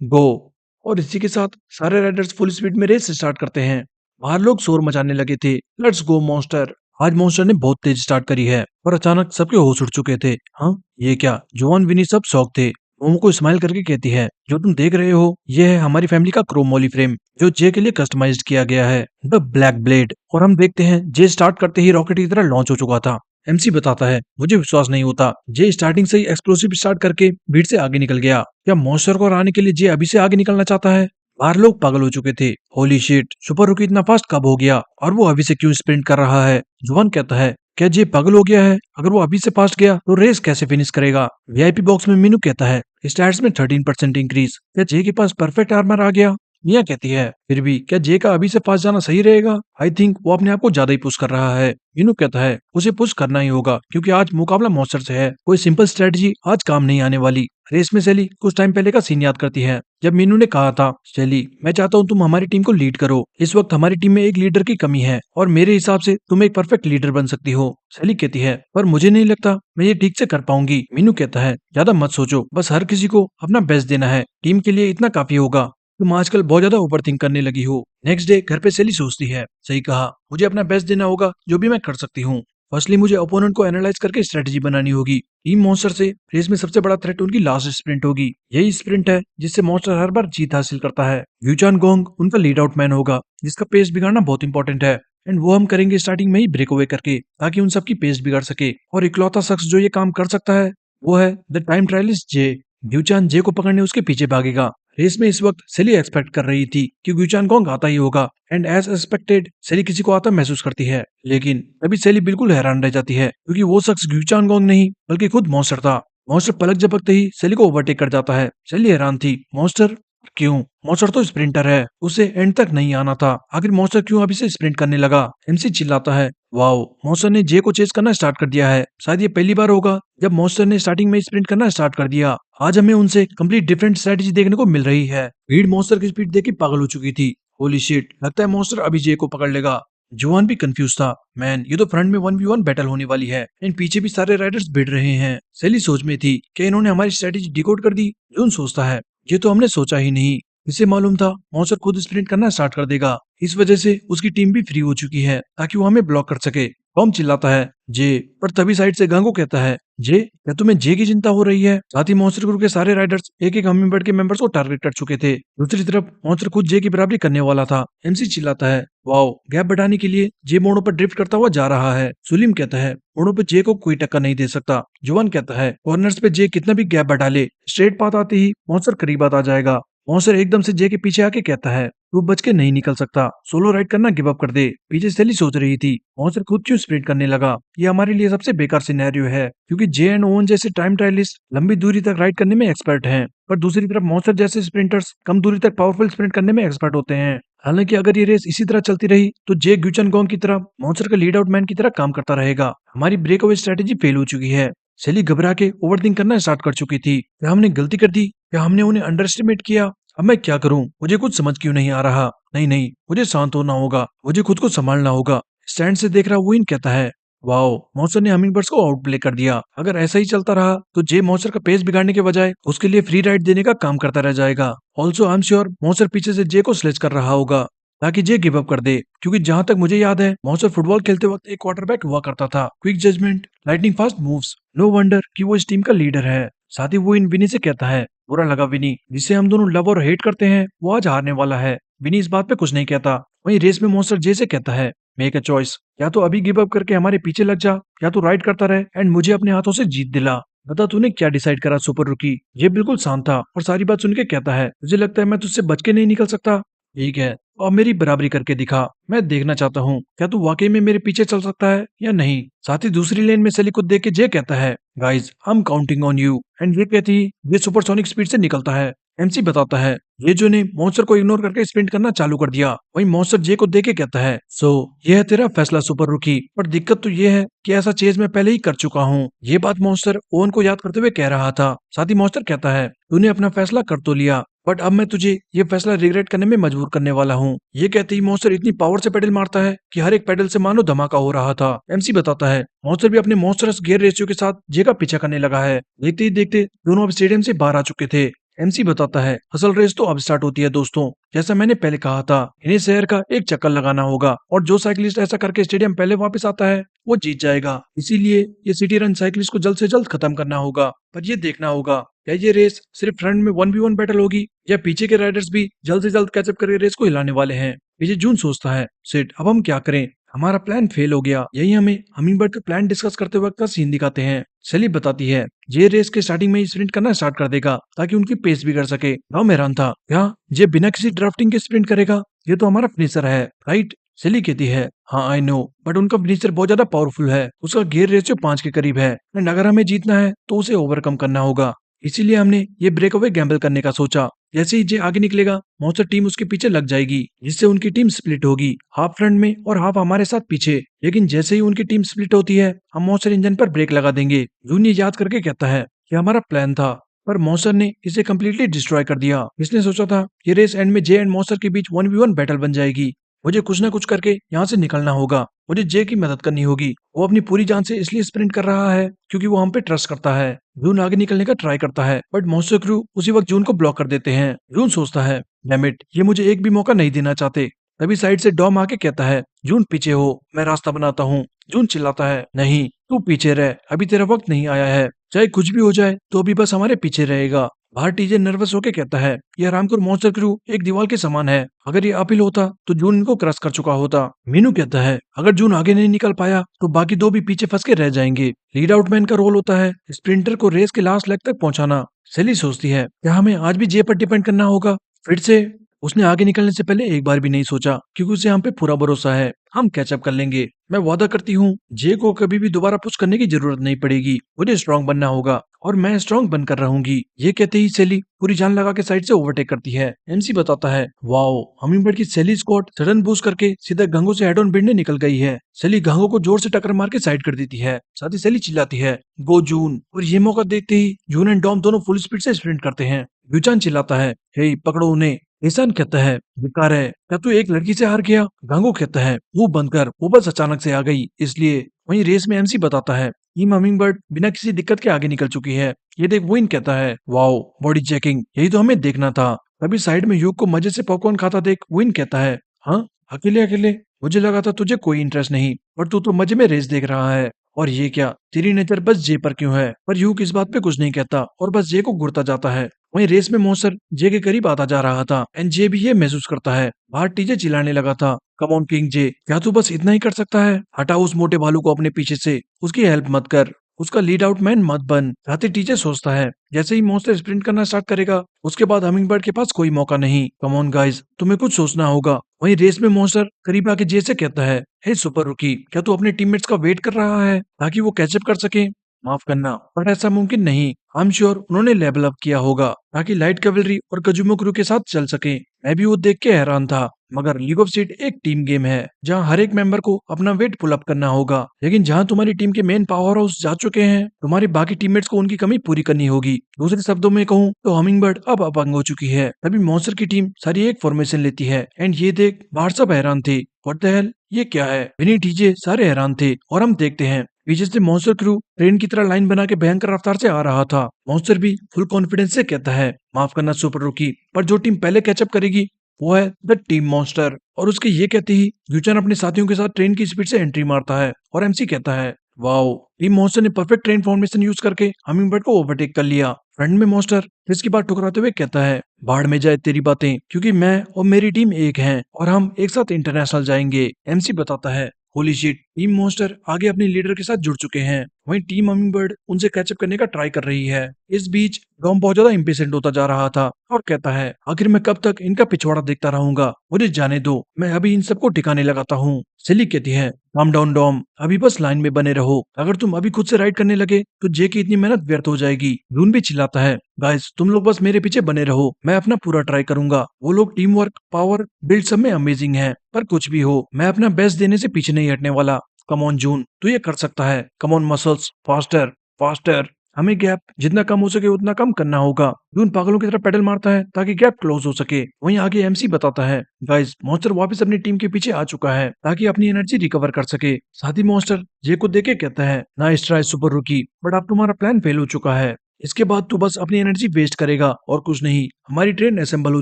go. और इसी के साथ सारे राइडर्स फुल स्पीड में रेस स्टार्ट करते हैं। बाहर लोग शोर मचाने लगे थे लेट्स गो मॉन्स्टर। आज मॉन्स्टर ने बहुत तेज स्टार्ट करी है और अचानक सबके होश उड़ चुके थे। हाँ ये क्या? जोआन विनी सब शौक थे। मोमो को स्माइल करके कहती है जो तुम देख रहे हो ये है हमारी फैमिली का क्रोम मोली फ्रेम जो जे के लिए कस्टमाइज्ड किया गया है द ब्लैक ब्लेड। और हम देखते हैं जे स्टार्ट करते ही रॉकेट की तरह लॉन्च हो चुका था। एमसी बताता है मुझे विश्वास नहीं होता जे स्टार्टिंग से ही एक्सप्लोसिव स्टार्ट करके भीड़ से आगे निकल गया। क्या मॉन्स्टर को हराने के लिए जे अभी से आगे निकलना चाहता है? बाहर लोग पागल हो चुके थे। होली शिट सुपर रुकी इतना फास्ट कब हो गया और वो अभी से क्यों स्प्रिंट कर रहा है? जुआन कहता है क्या जे पागल हो गया है? अगर वो अभी से फास्ट गया तो रेस कैसे फिनिश करेगा? वीआईपी बॉक्स में मीनू कहता है स्टैट्स में 13% इंक्रीज। क्या जे के पास परफेक्ट आर्मर आ गया? मिया कहती है फिर भी क्या जे का अभी से फास्ट जाना सही रहेगा? आई थिंक वो अपने आप को ज्यादा ही पुश कर रहा है। मीनू कहता है उसे पुश करना ही होगा क्योंकि आज मुकाबला मॉन्स्टर से है। कोई सिंपल स्ट्रेटजी आज काम नहीं आने वाली। रेस में सेली कुछ टाइम पहले का सीन याद करती है जब मीनू ने कहा था सेली मैं चाहता हूँ तुम हमारी टीम को लीड करो। इस वक्त हमारी टीम में एक लीडर की कमी है और मेरे हिसाब से तुम एक परफेक्ट लीडर बन सकती हो। सेली कहती है पर मुझे नहीं लगता मैं ये ठीक से कर पाऊंगी। मीनू कहता है ज्यादा मत सोचो बस हर किसी को अपना बेस्ट देना है। टीम के लिए इतना काफी होगा। तुम आजकल बहुत ज्यादा ओवर थिंक करने लगी हो। नेक्स्ट डे घर पे सेली सोचती है सही कहा मुझे अपना बेस्ट देना होगा जो भी मैं कर सकती हूँ। फर्स्टली मुझे ओपोनेंट को एनालाइज करके स्ट्रेटजी बनानी होगी। टीम मॉन्स्टर से रेस में सबसे बड़ा थ्रेट उनकी लास्ट स्प्रिंट होगी। यही स्प्रिंट है जिससे मॉन्स्टर हर बार जीत हासिल करता है। यूचान गोंग उनका लीड आउट मैन होगा जिसका पेस बिगाड़ना बहुत इंपॉर्टेंट है एंड वो हम करेंगे स्टार्टिंग में ही ब्रेक अवे करके ताकि उन सबकी पेस बिगड़ सके। और इकलौता शख्स जो ये काम कर सकता है वो है द टाइम ट्रायलिस्ट जे। ग्यूचान जे को पकड़ने उसके पीछे भागेगा। रेस में इस वक्त सेली एक्सपेक्ट कर रही थी कि ग्यूचान गोंग आता ही होगा एंड एज एक्सपेक्टेड सेली किसी को आता महसूस करती है। लेकिन तभी सेली बिल्कुल हैरान रह जाती है क्योंकि वो शख्स ग्यूचान गोंग नहीं बल्कि खुद मॉन्स्टर था। मॉन्स्टर पलक झपकते ही सेली को ओवरटेक कर जाता है। सेली हैरान थी मॉन्स्टर क्यों? मॉन्स्टर तो स्प्रिंटर है उसे एंड तक नहीं आना था। आखिर मॉन्स्टर क्यों अभी से स्प्रिंट करने लगा? एमसी चिल्लाता है वाओ मॉन्स्टर ने जे को चेस करना स्टार्ट कर दिया है। शायद ये पहली बार होगा जब मॉन्स्टर ने स्टार्टिंग में स्प्रिंट करना स्टार्ट कर दिया। आज हमें उनसे कंप्लीट डिफरेंट स्ट्रेटजी देखने को मिल रही है। भीड़ मॉन्स्टर की स्पीड देख के पागल हो चुकी थी। होली शिट लगता है मॉन्स्टर अभी जे को पकड़ लेगा। जुआन भी कंफ्यूज था मैन ये तो फ्रंट में 1v1 बैटल होने वाली है एंड पीछे भी सारे राइडर्स भिड़ रहे हैं। सेली सोच में थी कि इन्होंने हमारी स्ट्रेटजी डिकोड कर दी। जून सोचता है ये तो हमने सोचा ही नहीं। इसे मालूम था मॉन्स्टर खुद स्प्रिंट करना स्टार्ट कर देगा। इस वजह से उसकी टीम भी फ्री हो चुकी है ताकि वो हमें ब्लॉक कर सके। टॉम चिल्लाता है जे, पर तभी साइड से गांगो कहता है जे, क्या तुम्हें जे की चिंता हो रही है? साथ ही मॉन्स्टर ग्रुप के सारे राइडर्स एक एक हमिंग के मेंबर्स को टारगेट कर चुके थे। दूसरी तरफ मॉन्स्टर खुद जे की बराबरी करने वाला था। एमसी चिल्लाता है वाओ, गैप बढ़ाने के लिए जे मोड़ों पर ड्रिफ्ट करता हुआ जा रहा है। सुलीम कहता है मोड़ों पर जे को कोई टक्कर नहीं दे सकता। जुवान कहता है कॉर्नर्स पे जे कितना भी गैप बढ़ा ले, स्ट्रेट पाथ आते ही मॉन्स्टर करीब आता जाएगा। मॉन्स्टर एकदम से जे के पीछे आके कहता है तू बच के नहीं निकल सकता, सोलो राइड करना गिव अप कर दे। पीछे सेली सोच रही थी मॉन्स्टर खुद क्यों स्प्रिंट करने लगा, ये हमारे लिए सबसे बेकार सिनेरियो है, क्योंकि जे एंड ओवन जैसे टाइम ट्रायलिस्ट लंबी दूरी तक राइड करने में एक्सपर्ट हैं, पर दूसरी तरफ मॉन्स्टर जैसे स्प्रिंटर्स कम दूरी तक पावरफुल स्प्रिंट करने में एक्सपर्ट होते हैं। हालांकि अगर ये रेस इसी तरह चलती रही तो जे ग्यूचन गोंग की तरह मॉन्स्टर का लीड आउट मैन की तरह काम करता रहेगा। हमारी ब्रेक अवे स्ट्रेटेजी फेल हो चुकी है। सेली घबरा के ओवरथिंक करना स्टार्ट कर चुकी थी। क्या हमने गलती कर दी, क्या हमने उन्हें अंडर एस्टिमेट किया? अब मैं क्या करूं, मुझे कुछ समझ क्यों नहीं आ रहा। नहीं नहीं, मुझे शांत होना होगा, मुझे खुद को संभालना होगा। स्टैंड से देख रहा वुइन कहता है वाओ, मॉन्स्टर ने हमिंगबर्ड्स को आउट प्ले कर दिया। अगर ऐसा ही चलता रहा तो जे मॉन्स्टर का पेस बिगाड़ने के बजाय उसके लिए फ्री राइड देने का काम करता रह जाएगा। Also I am sure monster पीछे से जे को स्लेच कर रहा होगा ताकि जे गिव अप कर दे, क्योंकि जहां तक मुझे याद है मॉन्स्टर फुटबॉल खेलते वक्त एक क्वार्टरबैक हुआ करता था। Quick judgement, lightning fast moves, no wonder कि वो इस टीम का लीडर है। साथ ही वो इन विनी से कहता है बुरा लगा विनी, जिसे हम दोनों लव और हेट करते हैं, वो आज हारने वाला है। विनी इस बात पे कुछ नहीं कहता। वहीं रेस में मॉन्स्टर जे से कहता है मेक अ चॉइस, या तो अभी गिव अप करके हमारे पीछे लग जा, या तो राइड करता रहे एंड मुझे अपने हाथों से जीत दिला। बता तूने क्या डिसाइड करा सुपर रुकी? ये बिल्कुल शांत था और सारी बात सुन के कहता है मुझे लगता है मैं तुझसे बच के नहीं निकल सकता। ठीक है, और मेरी बराबरी करके दिखा, मैं देखना चाहता हूँ क्या तू वाकई में मेरे पीछे चल सकता है या नहीं। साथ ही दूसरी लेन में सेली को देख के जे कहता है guys I am counting on you, and ये कहती ही ये सुपरसोनिक स्पीड से निकलता है। एमसी बताता है ये जो ने मॉन्स्टर को इग्नोर करके स्प्रिंट करना चालू कर दिया। वहीं मॉन्स्टर जे को देख के कहता है सो ये है तेरा फैसला सुपर रुकी, पर दिक्कत तो ये है कि ऐसा चेज मैं पहले ही कर चुका हूँ। ये बात मॉन्स्टर ओवन को याद करते हुए कह रहा था। साथ ही मॉन्स्टर कहता है तूने अपना फैसला कर तो लिया, बट अब मैं तुझे ये फैसला रिग्रेट करने में मजबूर करने वाला हूँ। ये कहते ही मॉन्स्टर इतनी पावर से पेडल मारता है कि हर एक पेडल से मानो धमाका हो रहा था। एमसी बताता है मॉन्स्टर भी अपने मॉन्स्टरस गियर रेशियो के साथ जे का पीछा करने लगा है। देखते ही देखते दोनों अब स्टेडियम से बाहर आ चुके थे। एमसी बताता है असल रेस तो अब स्टार्ट होती है दोस्तों, जैसा मैंने पहले कहा था इन्हें शहर का एक चक्कर लगाना होगा और जो साइकिलिस्ट ऐसा करके स्टेडियम पहले वापस आता है वो जीत जाएगा। इसीलिए ये सिटी रन साइकिलिस्ट को जल्द से जल्द खत्म करना होगा। पर ये देखना होगा क्या ये रेस सिर्फ फ्रंट में 1v1 बैटल होगी या पीछे के राइडर्स भी जल्द से जल्द कैचअप करके रेस को हिलाने वाले हैं। पीछे जून सोचता है सिट अब हम क्या करें, हमारा प्लान फेल हो गया। यही हमें हमिंगबर्ड का प्लान डिस्कस करते वक्त का सीन दिखाते हैं। सेली बताती है ये रेस के स्टार्टिंग में ही स्प्रिंट करना स्टार्ट कर देगा ताकि उनकी पेस भी कर सके। गाँव हैरान था क्या ये बिना किसी ड्राफ्टिंग के स्प्रिंट करेगा, ये तो हमारा फिनिशर है राइट। सेली कहती है हाँ आई नो, बट उनका फिनिशर बहुत ज्यादा पावरफुल है, उसका गियर रेशियो 5 के करीब है एंड अगर हमें जीतना है तो उसे ओवरकम करना होगा। इसीलिए हमने ये ब्रेक अवे गैम्बल करने का सोचा। जैसे ही जे आगे निकलेगा मॉन्स्टर टीम उसके पीछे लग जाएगी, जिससे उनकी टीम स्प्लिट होगी, हाफ फ्रंट में और हाफ हमारे साथ पीछे। लेकिन जैसे ही उनकी टीम स्प्लिट होती है हम मॉन्स्टर इंजन पर ब्रेक लगा देंगे। जून ये याद करके कहता है कि हमारा प्लान था पर मॉन्स्टर ने इसे कम्प्लीटली डिस्ट्रॉय कर दिया। इसने सोचा था ये रेस एंड में जे एंड मॉन्स्टर के बीच 1v1 बैटल बन जाएगी। मुझे कुछ ना कुछ करके यहाँ से निकलना होगा, मुझे जे की मदद करनी होगी। वो अपनी पूरी जान से इसलिए स्प्रिंट कर रहा है क्योंकि वो हम पे ट्रस्ट करता है। जून आगे निकलने का ट्राई करता है बट मॉन्स्टर क्रू उसी वक्त जून को ब्लॉक कर देते हैं। जून सोचता है डैम इट, ये मुझे एक भी मौका नहीं देना चाहते। तभी साइड से डॉम आके कहता है जून पीछे हो, मैं रास्ता बनाता हूँ। जून चिल्लाता है नहीं तू पीछे रह, अभी तेरा वक्त नहीं आया है, चाहे कुछ भी हो जाए तो अभी बस हमारे पीछे रहेगा। बाहर टीजे नर्वस होके कहता है ये हरामखोर मॉन्स्टर क्रू एक दीवार के समान है, अगर ये अपील होता तो जून इनको क्रश कर चुका होता। मीनू कहता है अगर जून आगे नहीं निकल पाया तो बाकी दो भी पीछे फंस के रह जाएंगे। लीड आउट मैन का रोल होता है स्प्रिंटर को रेस के लास्ट लेग तक पहुंचाना। सेली सोचती है क्या हमें आज भी जे पर डिपेंड करना होगा फिर से? उसने आगे निकलने से पहले एक बार भी नहीं सोचा क्योंकि उसे हम पे पूरा भरोसा है, हम कैचअप कर लेंगे। मैं वादा करती हूँ जे को कभी भी दोबारा पुश करने की जरूरत नहीं पड़ेगी, मुझे स्ट्रांग बनना होगा और मैं स्ट्रांग बनकर रहूंगी। ये कहते ही सेली पूरी जान लगा के साइड से ओवरटेक करती है। एमसी बताता है वाओ, हमिंगबर्ड की सेली स्क्वाड सडन बूस्ट करके सीधा गंगो से हेड ऑन भिड़ने निकल गई है। सेली गंगो को जोर से टक्कर मार के साइड कर देती है। साथ ही सेली चिल्लाती है गो जून, और ये मौका देखते ही जून एंड डॉम दोनों फुल स्पीड से स्प्रिंट करते हैं। ब्यूचान चिल्लाता है हे पकड़ो उन्हें। ईशान कहता है बेकार है, क्या तू एक लड़की से हार गया? गांगो कहता है वो बंद कर, वो बस अचानक से आ गई इसलिए। वहीं रेस में एमसी बताता है टीम हमिंगबर्ड बिना किसी दिक्कत के आगे निकल चुकी है। ये देख वुइन कहता है वाओ बॉडी चेकिंग, यही तो हमें देखना था। तभी साइड में यूग को मजे से पॉपकॉर्न खाता देख वुइन कहता है हाँ अकेले अकेले मुझे लगा था तुझे कोई इंटरेस्ट नहीं, पर तू तो मजे में रेस देख रहा है। और ये क्या, तेरी नजर बस जे पर क्यों है? पर यूक इस बात पे कुछ नहीं कहता और बस जे को घुरता जाता है। वहीं रेस में मॉन्स्टर जे के करीब आता जा रहा था एंड जे भी ये महसूस करता है। बाहर टीजे चिल्लाने लगा था, कम ऑन किंग जे, क्या तू बस इतना ही कर सकता है? हटा उस मोटे भालू को अपने पीछे से, उसकी हेल्प मत कर, उसका लीड आउट मैन मत बन। साथी टीजे सोचता है, जैसे ही मॉन्स्टर स्प्रिंट करना स्टार्ट करेगा उसके बाद हमिंगबर्ड के पास कोई मौका नहीं। कम ऑन गाइस, तुम्हें कुछ सोचना होगा। वहीं रेस में मॉन्स्टर करीब आके जे से कहता है, हे सुपर रुकी, क्या तू अपने टीममेट्स का वेट कर रहा है ताकि वो कैचअप कर सके? माफ करना, पर ऐसा मुमकिन नहीं। आई एम श्योर उन्होंने लेवल अप किया होगा ताकि लाइट कैवलरी और कजुमो क्रू के साथ चल सके। मैं भी वो देख के हैरान था, मगर लीग ऑफ सीट एक टीम गेम है जहाँ हर एक मेंबर को अपना वेट पुल अप करना होगा। लेकिन जहाँ तुम्हारी टीम के मेन पावर हाउस जा चुके हैं, तुम्हारे बाकी टीममेट्स को उनकी कमी पूरी करनी होगी। दूसरे शब्दों में कहूँ तो हमिंगबर्ड अब अपंग हो चुकी है। तभी मॉन्स्टर की टीम सारी एक फॉर्मेशन लेती है एंड ये देख बाहर सब हैरान थे। व्हाट द हेल, ये क्या है? विनी टीजे सारे हैरान थे और हम देखते हैं पीछे से मॉन्स्टर क्रू ट्रेन की तरह लाइन बना के भयंकर रफ्तार से आ रहा था। मॉन्स्टर भी फुल कॉन्फिडेंस से कहता है, माफ करना सुपर रुकी, पर जो टीम पहले कैचअप करेगी वो है द टीम मॉन्स्टर। और उसके ये कहते ही यूचन अपने साथियों के साथ ट्रेन की स्पीड से एंट्री मारता है और एमसी कहता है, वाओ, टीम मॉन्स्टर ने परफेक्ट ट्रेन फॉर्मेशन यूज करके हमिंगबर्ड को ओवरटेक कर लिया। फ्रंट में मॉन्स्टर इसकी बात ठुकराते हुए कहता है, बाढ़ में जाए तेरी बातें, क्योंकि मैं और मेरी टीम एक हैं और हम एक साथ इंटरनेशनल जाएंगे। एमसी बताता है, होली शिट, टीम मॉन्स्टर आगे अपने लीडर के साथ जुड़ चुके हैं। वहीं टीम हमिंगबर्ड उनसे कैचअप करने का ट्राई कर रही है। इस बीच डॉम बहुत ज्यादा इम्पेशेंट होता जा रहा था और कहता है, आखिर मैं कब तक इनका पिछवाड़ा देखता रहूंगा? मुझे जाने दो, मैं अभी इन सबको ठिकाने लगाता हूँ। सिली कहती है, काम डाउन डॉम, अभी बस लाइन में बने रहो, अगर तुम अभी खुद से राइड करने लगे तो जे की इतनी मेहनत व्यर्थ हो जाएगी। जून भी चिल्लाता है, गाइस तुम लोग बस मेरे पीछे बने रहो, मैं अपना पूरा ट्राई करूंगा। वो लोग टीम वर्क, पावर, बिल्ड सब में अमेजिंग है, पर कुछ भी हो मैं अपना बेस्ट देने से पीछे नहीं हटने वाला। कम ऑन जून, तू ये कर सकता है, come on muscles, faster faster. हमें गैप जितना कम हो सके उतना कम करना होगा। जून पागलों की तरह पेडल मारता है ताकि गैप क्लोज हो सके। वहीं आगे एमसी बताता है, गाइस मॉन्स्टर वापस अपनी टीम के पीछे आ चुका है ताकि अपनी एनर्जी रिकवर कर सके। साथ ही मॉन्स्टर जे को देके कहता है, नाइस ट्राई सुपर रुकी, बट अब तुम्हारा प्लान फेल हो चुका है। इसके बाद तू बस अपनी एनर्जी वेस्ट करेगा और कुछ नहीं। हमारी ट्रेन असेंबल हो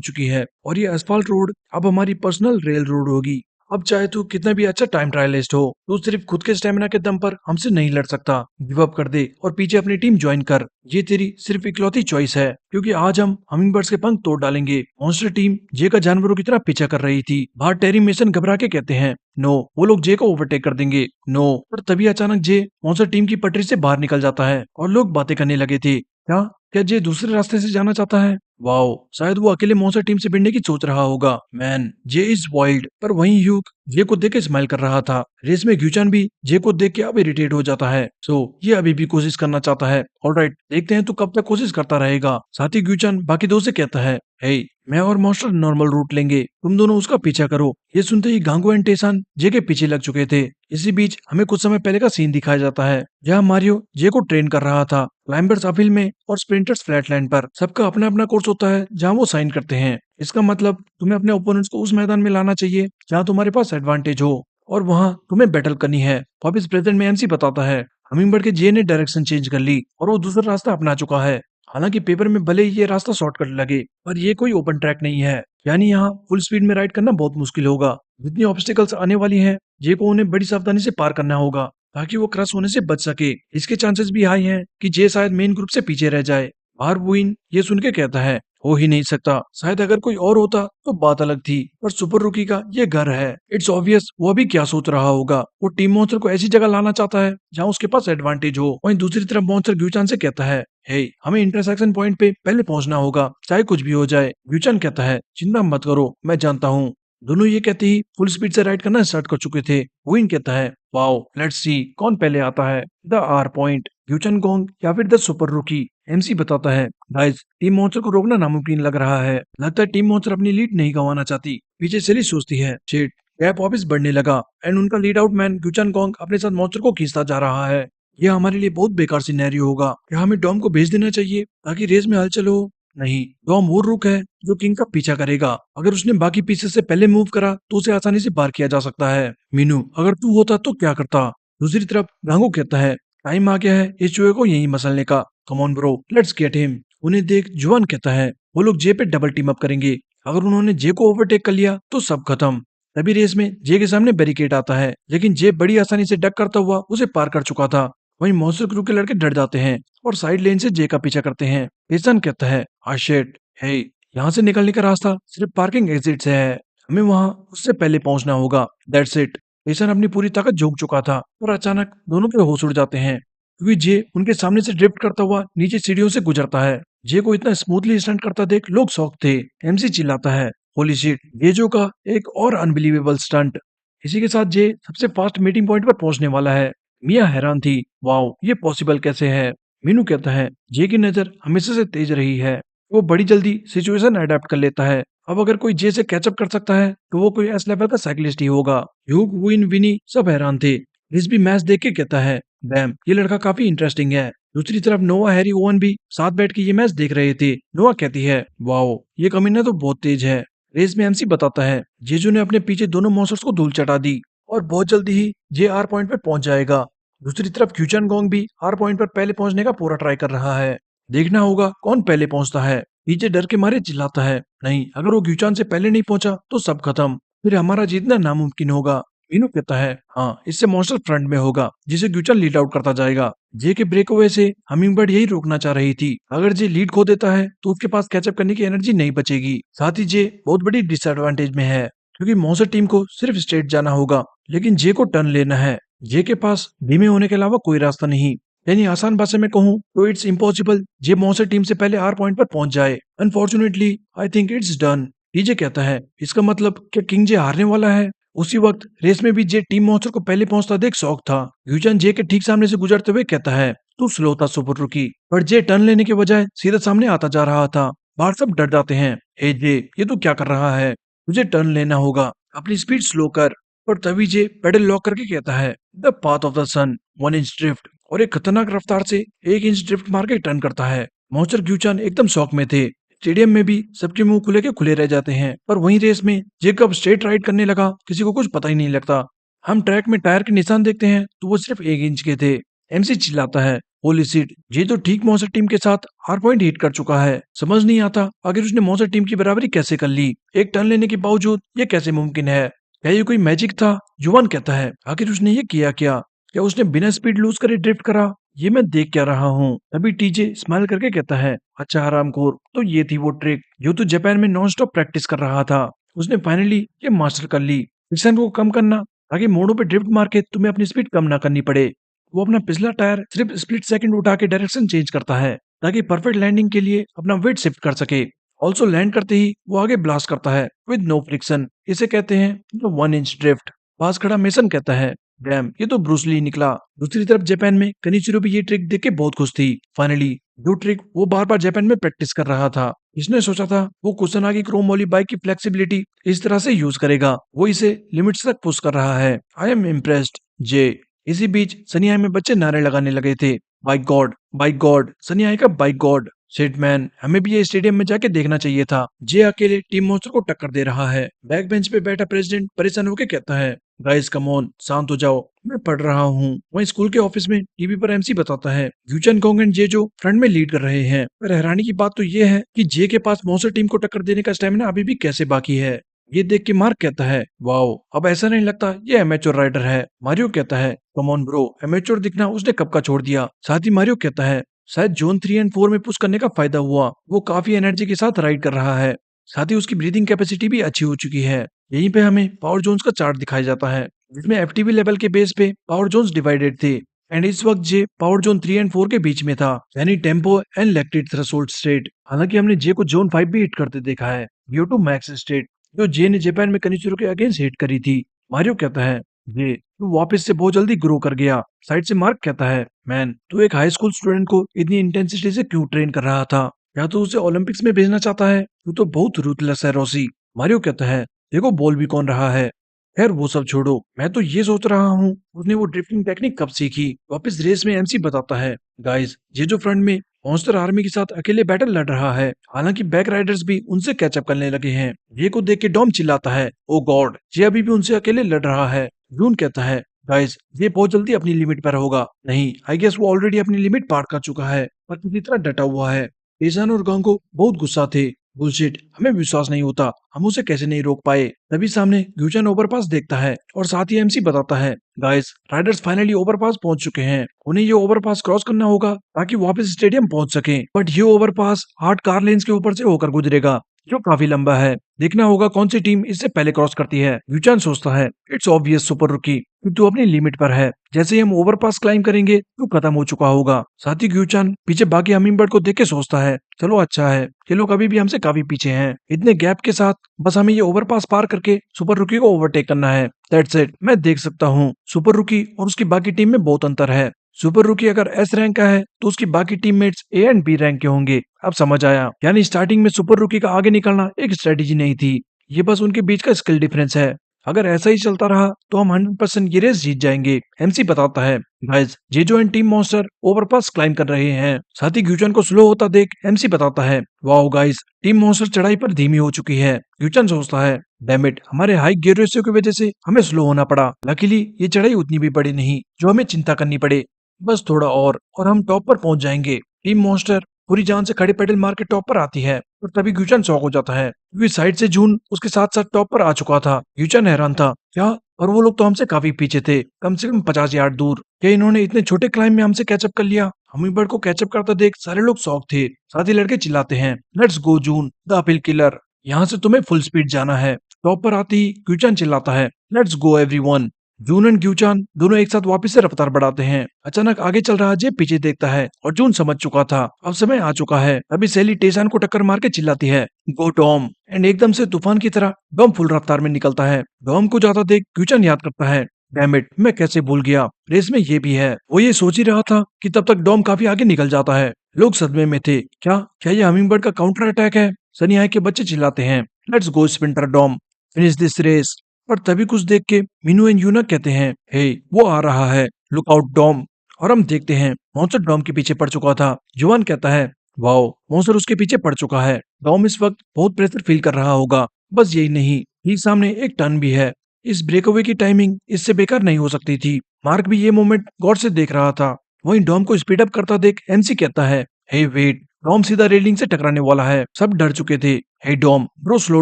चुकी है और ये असफाल्ट रोड अब हमारी पर्सनल रेल रोड होगी। अब चाहे तू कितना भी अच्छा टाइम ट्रायलिस्ट हो, तू सिर्फ खुद के स्टेमिना के दम पर हमसे नहीं लड़ सकता। गिव अप कर दे और पीछे अपनी टीम ज्वाइन कर। ये तेरी सिर्फ इकलौती चॉइस है, क्योंकि आज हम हमिंगबर्ड्स के पंख तोड़ डालेंगे। मॉन्स्टर टीम जे का जानवरों की तरह पीछा कर रही थी। बाहर टेरी मेसन घबरा के कहते हैं, नो, वो लोग जे को ओवरटेक कर देंगे, नो। पर तभी अचानक जे मॉन्स्टर टीम की पटरी से बाहर निकल जाता है और लोग बातें करने लगे थे। क्या क्या जे दूसरे रास्ते से जाना चाहता है? वाओ, शायद वो अकेले मॉन्स्टर टीम से भिड़ने की सोच रहा होगा। Man, J is wild. पर वहीं ह्यूग जे को देख के स्माइल कर रहा था। रेस में ग्यूचन भी जे को देख के अब इरिटेट हो जाता है। सो ये अभी भी कोशिश करना चाहता है। ऑलराइट, देखते हैं तू कब तक कोशिश करता रहेगा। साथ ही ग्यूचन बाकी दो से कहता है, हे, मैं और मॉन्स्टर नॉर्मल रूट लेंगे, तुम दोनों उसका पीछा करो। ये सुनते ही गांगो एंड टेसान जे के पीछे लग चुके थे। इसी बीच हमें कुछ समय पहले का सीन दिखाया जाता है जहाँ मारियो जे को ट्रेन कर रहा था। क्लाइंबर्स अपहिल में और स्प्रिंटर्स फ्लैटलैंड पर। सबका अपना अपना कोर्स होता है जहाँ वो साइन करते हैं। इसका मतलब तुम्हें अपने ओपोनेंट्स को उस मैदान में लाना चाहिए जहाँ तुम्हारे पास एडवांटेज हो और वहां तुम्हें बैटल करनी है। वापिस प्रेजेंट में एमसी बताता है, हमिंगबर्ड के जे ने डायरेक्शन चेंज कर ली और वो दूसरा रास्ता अपना चुका है। हालांकि पेपर में भले ही ये रास्ता शॉर्टकट लगे, पर ये कोई ओपन ट्रैक नहीं है, यानी यहाँ फुल स्पीड में राइड करना बहुत मुश्किल होगा। जितनी ऑब्स्टिकल्स आने वाली हैं, जे को उन्हें बड़ी सावधानी से पार करना होगा ताकि वो क्रश होने से बच सके। इसके चांसेस भी हाई हैं कि जे शायद मेन ग्रुप से पीछे रह जाए। बारबुइन ये सुन के कहता है, हो ही नहीं सकता, शायद अगर कोई और होता तो बात अलग थी, पर सुपर रुकी का ये घर है। इट्स ऑब्वियस वो अभी क्या सोच रहा होगा। वो टीम मॉन्स्टर को ऐसी जगह लाना चाहता है जहाँ उसके पास एडवांटेज हो। वहीं दूसरी तरफ मॉन्स्टर ग्यूचान से कहता है, हे, हमें इंटरसेक्शन पॉइंट पे पहले पहुंचना होगा, चाहे कुछ भी हो जाए। ग्यूचान कहता है, चिंता मत करो, मैं जानता हूँ। दोनों ये कहते ही फुल स्पीड से राइड करना स्टार्ट कर चुके थे। विन कहता है, वाओ, लेट्स सी कौन पहले आता है, द आर पॉइंट, ग्यूचन गोंग या फिर द सुपर रुकी। एमसी बताता है, गाइस टीम मॉन्स्टर को रोकना नामुमकिन लग रहा है। लगता है टीम मॉन्स्टर अपनी लीड नहीं गंवाना चाहती। पीछे सेली सोचती है, शिट, गैप वापस बढ़ने लगा एंड उनका लीड आउट मैन ग्यूचन गोंग अपने साथ मॉन्स्टर को खींचता जा रहा है। यह हमारे लिए बहुत बेकार सिनेरियो होगा। क्या हमें डॉम को भेज देना चाहिए ताकि रेस में हलचल हो? नहीं, डॉम वो रुक है जो किंग का पीछा करेगा। अगर उसने बाकी पीसेस से पहले मूव करा तो उसे आसानी से पार किया जा सकता है। मीनू, अगर तू होता तो क्या करता? दूसरी तरफ गांगो कहता है, टाइम आ गया है इस चूहे को यहीं मसलने का। Come on bro, let's get him. उन्हें देख जुआन कहता है, वो लोग जे पे डबल टीम अप करेंगे। अगर उन्होंने जे को ओवरटेक कर लिया तो सब खत्म। तभी रेस में जे के सामने बैरिकेड आता है, लेकिन जे बड़ी आसानी से डक करता हुआ उसे पार कर चुका था। वहीं मॉन्स्टर क्रू के लड़के डर जाते हैं और साइड लेन से जे का पीछा करते हैं। पेसन कहता है, "Ah shit, हे, यहाँ से निकलने का रास्ता सिर्फ पार्किंग एग्जिट से है। हमें वहां उससे पहले पहुंचना होगा। That's it." पेसन अपनी पूरी ताकत झोंक चुका था और अचानक दोनों के होश उड़ जाते हैं, क्योंकि जे उनके सामने से ड्रिफ्ट करता हुआ नीचे सीढ़ियों से गुजरता है। जे को इतना स्मूथली स्टंट करता देख लोग शॉक थे। एमसी चिल्लाता है, "होली शिट, ये जो का एक और अनबिलीवेबल स्टंट।" इसी के साथ जे सबसे फास्ट मीटिंग पॉइंट पर पहुंचने वाला है। मिया हैरान थी, "वाओ, ये पॉसिबल कैसे है?" मीनू कहता है, "जे की नजर हमेशा से तेज रही है। वो बड़ी जल्दी सिचुएशन अडेप्ट कर लेता है। अब अगर कोई जे से कैचअप कर सकता है तो वो कोई एस लेवल का साइकिलिस्ट ही होगा।" ह्यूग, विन, विनी सब हैरान थे। रिस भी मैच देख के कहता है, "डैम, ये लड़का काफी इंटरेस्टिंग है।" दूसरी तरफ नोआ, हैरी, ओवन भी साथ बैठ के ये मैच देख रहे थे। नोआ कहती है, "वाओ, ये कमीना तो बहुत तेज है।" रेस में एमसी बताता है, "जेजू ने अपने पीछे दोनों मॉन्स्टर्स को धूल चटा दी और बहुत जल्दी ही जे आर पॉइंट पे पहुंच जाएगा।" दूसरी तरफ क्यूचन गोंग भी आर पॉइंट पर पहले पहुंचने का पूरा ट्राई कर रहा है। देखना होगा कौन पहले पहुंचता है। पीछे डर के मारे चिल्लाता है, "नहीं, अगर वो क्यूचान से पहले नहीं पहुंचा तो सब खत्म। फिर हमारा जीतना नामुमकिन होगा।" मीनू कहता है, "हाँ, इससे मॉन्स्टर फ्रंट में होगा जिसे क्यूचन लीड आउट करता जाएगा। जे के ब्रेक अवे से हमिंगबर्ड यही रोकना चाह रही थी। अगर जे लीड खो देता है तो उसके पास कैचअप करने की एनर्जी नहीं बचेगी। साथ ही जे बहुत बड़ी डिसएडवांटेज में है, क्योंकि मॉन्स्टर टीम को सिर्फ स्ट्रेट जाना होगा, लेकिन जे को टर्न लेना है। जे के पास धीमे होने के अलावा कोई रास्ता नहीं। यानी आसान भाषा में कहूँ तो it's impossible J monster team से पहले आर पॉइंट पर पहुंच जाए। Unfortunately I think it's done." DJ कहता है, "इसका मतलब क्या किंग जे हारने वाला है?" उसी वक्त रेस में भी जे टीम मॉन्स्टर को पहले पहुंचता देख शॉक था। यूचन जे के ठीक सामने से गुजरते हुए कहता है, "तू स्लो था सुपर रुकी।" पर जे टर्न लेने के बजाय सीधा सामने आता जा रहा था। बाहर सब डर जाते हैं, "हे जे, ये तू क्या कर रहा है? तुझे टर्न लेना होगा, अपनी स्पीड स्लो कर।" पर तभी जे पेडल लॉक करके कहता है, "the path of the sun, 1 inch drift." और एक खतरनाक रफ्तार से 1 इंच ड्रिफ्ट मार के टर्न करता है। मॉन्स्टर ग्यूचन एकदम शॉक में थे। स्टेडियम में भी सबके मुंह खुले के खुले रह जाते हैं। पर वहीं रेस में जे कब स्ट्रेट राइड करने लगा किसी को कुछ पता ही नहीं लगता। हम ट्रैक में टायर के निशान देखते हैं तो वो सिर्फ 1 इंच के थे। एमसी चिल्लाता है, "होली शिट, ये तो ठीक मॉन्स्टर टीम के साथ हार पॉइंट हिट कर चुका है। समझ नहीं आता आखिर उसने मॉन्स्टर टीम की बराबरी कैसे कर ली। एक टर्न लेने के बावजूद ये कैसे मुमकिन है? क्या ये कोई मैजिक था?" युवान कहता है, "आखिर उसने ये किया क्या? क्या उसने बिना स्पीड लूज करे ड्रिफ्ट करा? ये मैं देख क्या रहा हूँ?" तभी टीजे स्माइल करके कहता है, "अच्छा हरामखोर, तो ये थी वो ट्रिक जो तू जापान में नॉन स्टॉप प्रैक्टिस कर रहा था। उसने फाइनली ये मास्टर कर ली। फ्रिक्शन को कम करना ताकि मोड़ों पे ड्रिफ्ट मार के तुम्हें अपनी स्पीड कम ना करनी पड़े। वो अपना पिछला टायर सिर्फ स्प्लिट सेकंड उठा के डायरेक्शन चेंज करता है ताकि परफेक्ट लैंडिंग के लिए अपना वेट शिफ्ट कर सके। ऑल्सो लैंड करते ही वो आगे ब्लास्ट करता है विद नो फ्रिक्शन। इसे कहते हैं 1 इंच ड्रिफ्ट।" पास खड़ा मेसन कहता है, "डैम, ये तो ब्रूस ली निकला।" दूसरी तरफ जापान में कनिचिरो भी ये ट्रिक देख के बहुत खुश थी। फाइनली जो ट्रिक वो बार बार जापान में प्रैक्टिस कर रहा था। इसने सोचा था वो कुसनागी क्रोम वाली बाइक की फ्लेक्सिबिलिटी इस तरह से यूज करेगा। वो इसे लिमिट्स तक पुश कर रहा है। आई एम इम्प्रेस्ड जे। इसी बीच सनिया में बच्चे नारे लगाने लगे थे, "बाइक गॉड, बाइक गॉड, सनिया का बाइक गॉड।" शिट मैन, हमें भी ये स्टेडियम में जाके देखना चाहिए था। जे अकेले टीम मॉन्स्टर को टक्कर दे रहा है। बैक बेंच पे बैठा प्रेसिडेंट परेशान होकर कहता है, "गाइस कम ऑन, शांत हो जाओ, मैं पढ़ रहा हूँ।" वहीं स्कूल के ऑफिस में टीवी पर एमसी बताता है, "यूचन कोंग एंड जे जो फ्रंट में लीड कर रहे हैं। पर हैरानी की बात तो ये है कि जे के पास मॉन्स्टर टीम को टक्कर देने का स्टेमिना अभी भी कैसे बाकी है।" ये देख के मार्क कहता है, "वाओ, अब ऐसा नहीं लगता ये एमेच्योर राइडर है।" मारियो कहता है, "कम ऑन ब्रो, एमेच्योर दिखना उसने कब का छोड़ दिया।" साथ ही मारियो कहता है, "शायद जोन 3 एंड 4 में पुश करने का फायदा हुआ। वो काफी एनर्जी के साथ राइड कर रहा है। साथ ही उसकी ब्रीदिंग कैपेसिटी भी अच्छी हो चुकी है।" यहीं पे हमें पावर जोन्स का चार्ट दिखाया जाता है, जिसमें एफटीवी लेवल के बेस पे पावर जोन्स डिवाइडेड थे। एंड इस वक्त जे पावर जोन 3 एंड 4 के बीच में था, यानी tempo and lactate threshold state. हालांकि हमने जे को जोन 5 भी हिट करते देखा है, VO2 मैक्स स्टेट, जो जे ने जापान में कनिचिरो के अगेंस्ट हिट करी थी। मारियो कहता है, "जे, तू वापस से बहुत जल्दी ग्रो कर गया।" साइड से मार्क कहता है, "मैन, तू एक हाई स्कूल स्टूडेंट को इतनी इंटेंसिटी से क्यों ट्रेन कर रहा था? या तो उसे ओलंपिक्स में भेजना चाहता है? तू तो बहुत रूथलेस है रॉसी।" मारियो कहता है, "देखो बोल भी कौन रहा है। खैर वो सब छोड़ो, मैं तो ये सोच रहा हूँ उसने वो ड्रिफ्टिंग टेक्निक कब सीखी।" वापस रेस में एमसी बताता है, "गाइस, ये जो फ्रंट में मॉन्स्टर आर्मी के साथ अकेले बैटल लड़ रहा है, हालांकि बैक राइडर्स भी उनसे कैचअप करने लगे हैं।" ये को देख के डॉम चिल्लाता है, "ओ गॉड, ये अभी भी उनसे अकेले लड़ रहा है।" जून कहता है, "गाइस, ये बहुत जल्दी अपनी लिमिट पर होगा। नहीं, आई गेस वो ऑलरेडी अपनी लिमिट पार कर चुका है, पर किसी तरह डटा हुआ है।" ईशान और गांगो बहुत गुस्सा थे। बुलशिट, हमें विश्वास नहीं होता, हम उसे कैसे नहीं रोक पाए। तभी सामने ग्यूचन ओवरपास देखता है और साथ ही एमसी बताता है, गाइस राइडर्स फाइनली ओवरपास पहुंच चुके हैं, उन्हें ये ओवरपास क्रॉस करना होगा ताकि वापस स्टेडियम पहुंच सके। बट ये ओवरपास 8 कार लेन्स के ऊपर से होकर गुजरेगा, जो काफी लंबा है। देखना होगा कौन सी टीम इससे पहले क्रॉस करती है। ग्यूचन सोचता है, इट्स ऑब्वियस सुपर रुकी, कि तू अपनी लिमिट पर है, जैसे ही हम ओवरपास क्लाइम करेंगे तू खत्म हो चुका होगा। साथ ही ग्यूचन पीछे बाकी हमिंगबर्ड को देख के सोचता है, चलो अच्छा है, ये लोग अभी भी हमसे काफी पीछे हैं। इतने गैप के साथ बस हमें ये ओवरपास पार करके सुपर रुकी को ओवरटेक करना है। That's it. मैं देख सकता हूँ सुपर रुकी और उसकी बाकी टीम में बहुत अंतर है। सुपर रुकी अगर एस रैंक का है तो उसकी बाकी teammates A and B rank के होंगे। अब समझ आया, यानी स्टार्टिंग में सुपर रुकी का आगे निकलना एक स्ट्रेटेजी नहीं थी, ये बस उनके बीच का स्किल डिफरेंस है। अगर ऐसा ही चलता रहा तो हम 100% ये रेस जीत जाएंगे। एमसी बताता है, guys Jeju and team monster overpass climb कर रहे हैं। साथ ही ग्यूचन को स्लो होता देख एमसी बताता है, वाओ गाइस, टीम मॉन्स्टर चढ़ाई पर धीमी हो चुकी है। ग्यूचन सोचता है, डैम इट, हमारे हाई गियर रेशियो की वजह से हमें स्लो होना पड़ा। लकीली ये चढ़ाई उतनी भी बड़ी नहीं जो हमें चिंता करनी पड़े, बस थोड़ा और हम टॉप पर पहुंच जाएंगे। टीम मॉन्स्टर पूरी जान से खड़े पेडल मार के टॉप पर आती है और तभी ग्यूचन शॉक हो जाता है, क्योंकि साइड से जून उसके साथ साथ टॉप पर आ चुका था। ग्यूचन हैरान था, क्या, और वो लोग तो हमसे काफी पीछे थे, कम से कम 50 यार्ड दूर। क्या इन्होंने इतने छोटे क्लाइम में हमसे कैचअप कर लिया? हमिंगबर्ड को कैचअप करता देख सारे लोग शॉक थे। साथ ही लड़के चिल्लाते हैं, let's go June, the appeal killer, यहाँ से तुम्हें फुल स्पीड जाना है। टॉप पर आते ही ग्यूचन चिल्लाता है, let's go everyone. June and Gyuchan दोनों एक साथ वापस से रफ्तार बढ़ाते हैं। अचानक आगे चल रहा जे पीछे देखता है और जून समझ चुका था अब समय आ चुका है। अभी सैली टेसान को टक्कर मार के चिल्लाती है, गो टॉम, एंड एकदम से तूफान की तरह डॉम फुल रफ्तार में निकलता है। डॉम को जाता देख ग्यूचान याद करता है, डैम इट, मैं कैसे भूल गया, रेस में ये भी है। वो ये सोच ही रहा था कि तब तक डॉम काफी आगे निकल जाता है। लोग सदमे में थे, क्या क्या ये हमिंगबर्ड का काउंटर अटैक है? सनी आई के बच्चे चिल्लाते हैं, let's go sprinter Dom, finish this race. पर तभी कुछ देख के मीनू एंड यूना कहते हैं, हे वो आ रहा है, लुक आउट डॉम। और हम देखते हैं मॉन्स्टर डॉम के पीछे पड़ चुका था। जुआन कहता है, वाओ, मॉन्स्टर उसके पीछे पड़ चुका है। डॉम इस वक्त बहुत प्रेशर फील कर रहा होगा। बस यही नहीं, ठीक सामने एक टर्न भी है। इस ब्रेकअवे की टाइमिंग इससे बेकार नहीं हो सकती थी। मार्क भी ये मोमेंट गौर से देख रहा था। वहीं डॉम को स्पीड अप करता देख एमसी कहता है, हे वेट, डॉम सीधा रेलिंग से टकराने वाला है। सब डर चुके थे। हे डॉम ब्रो, स्लो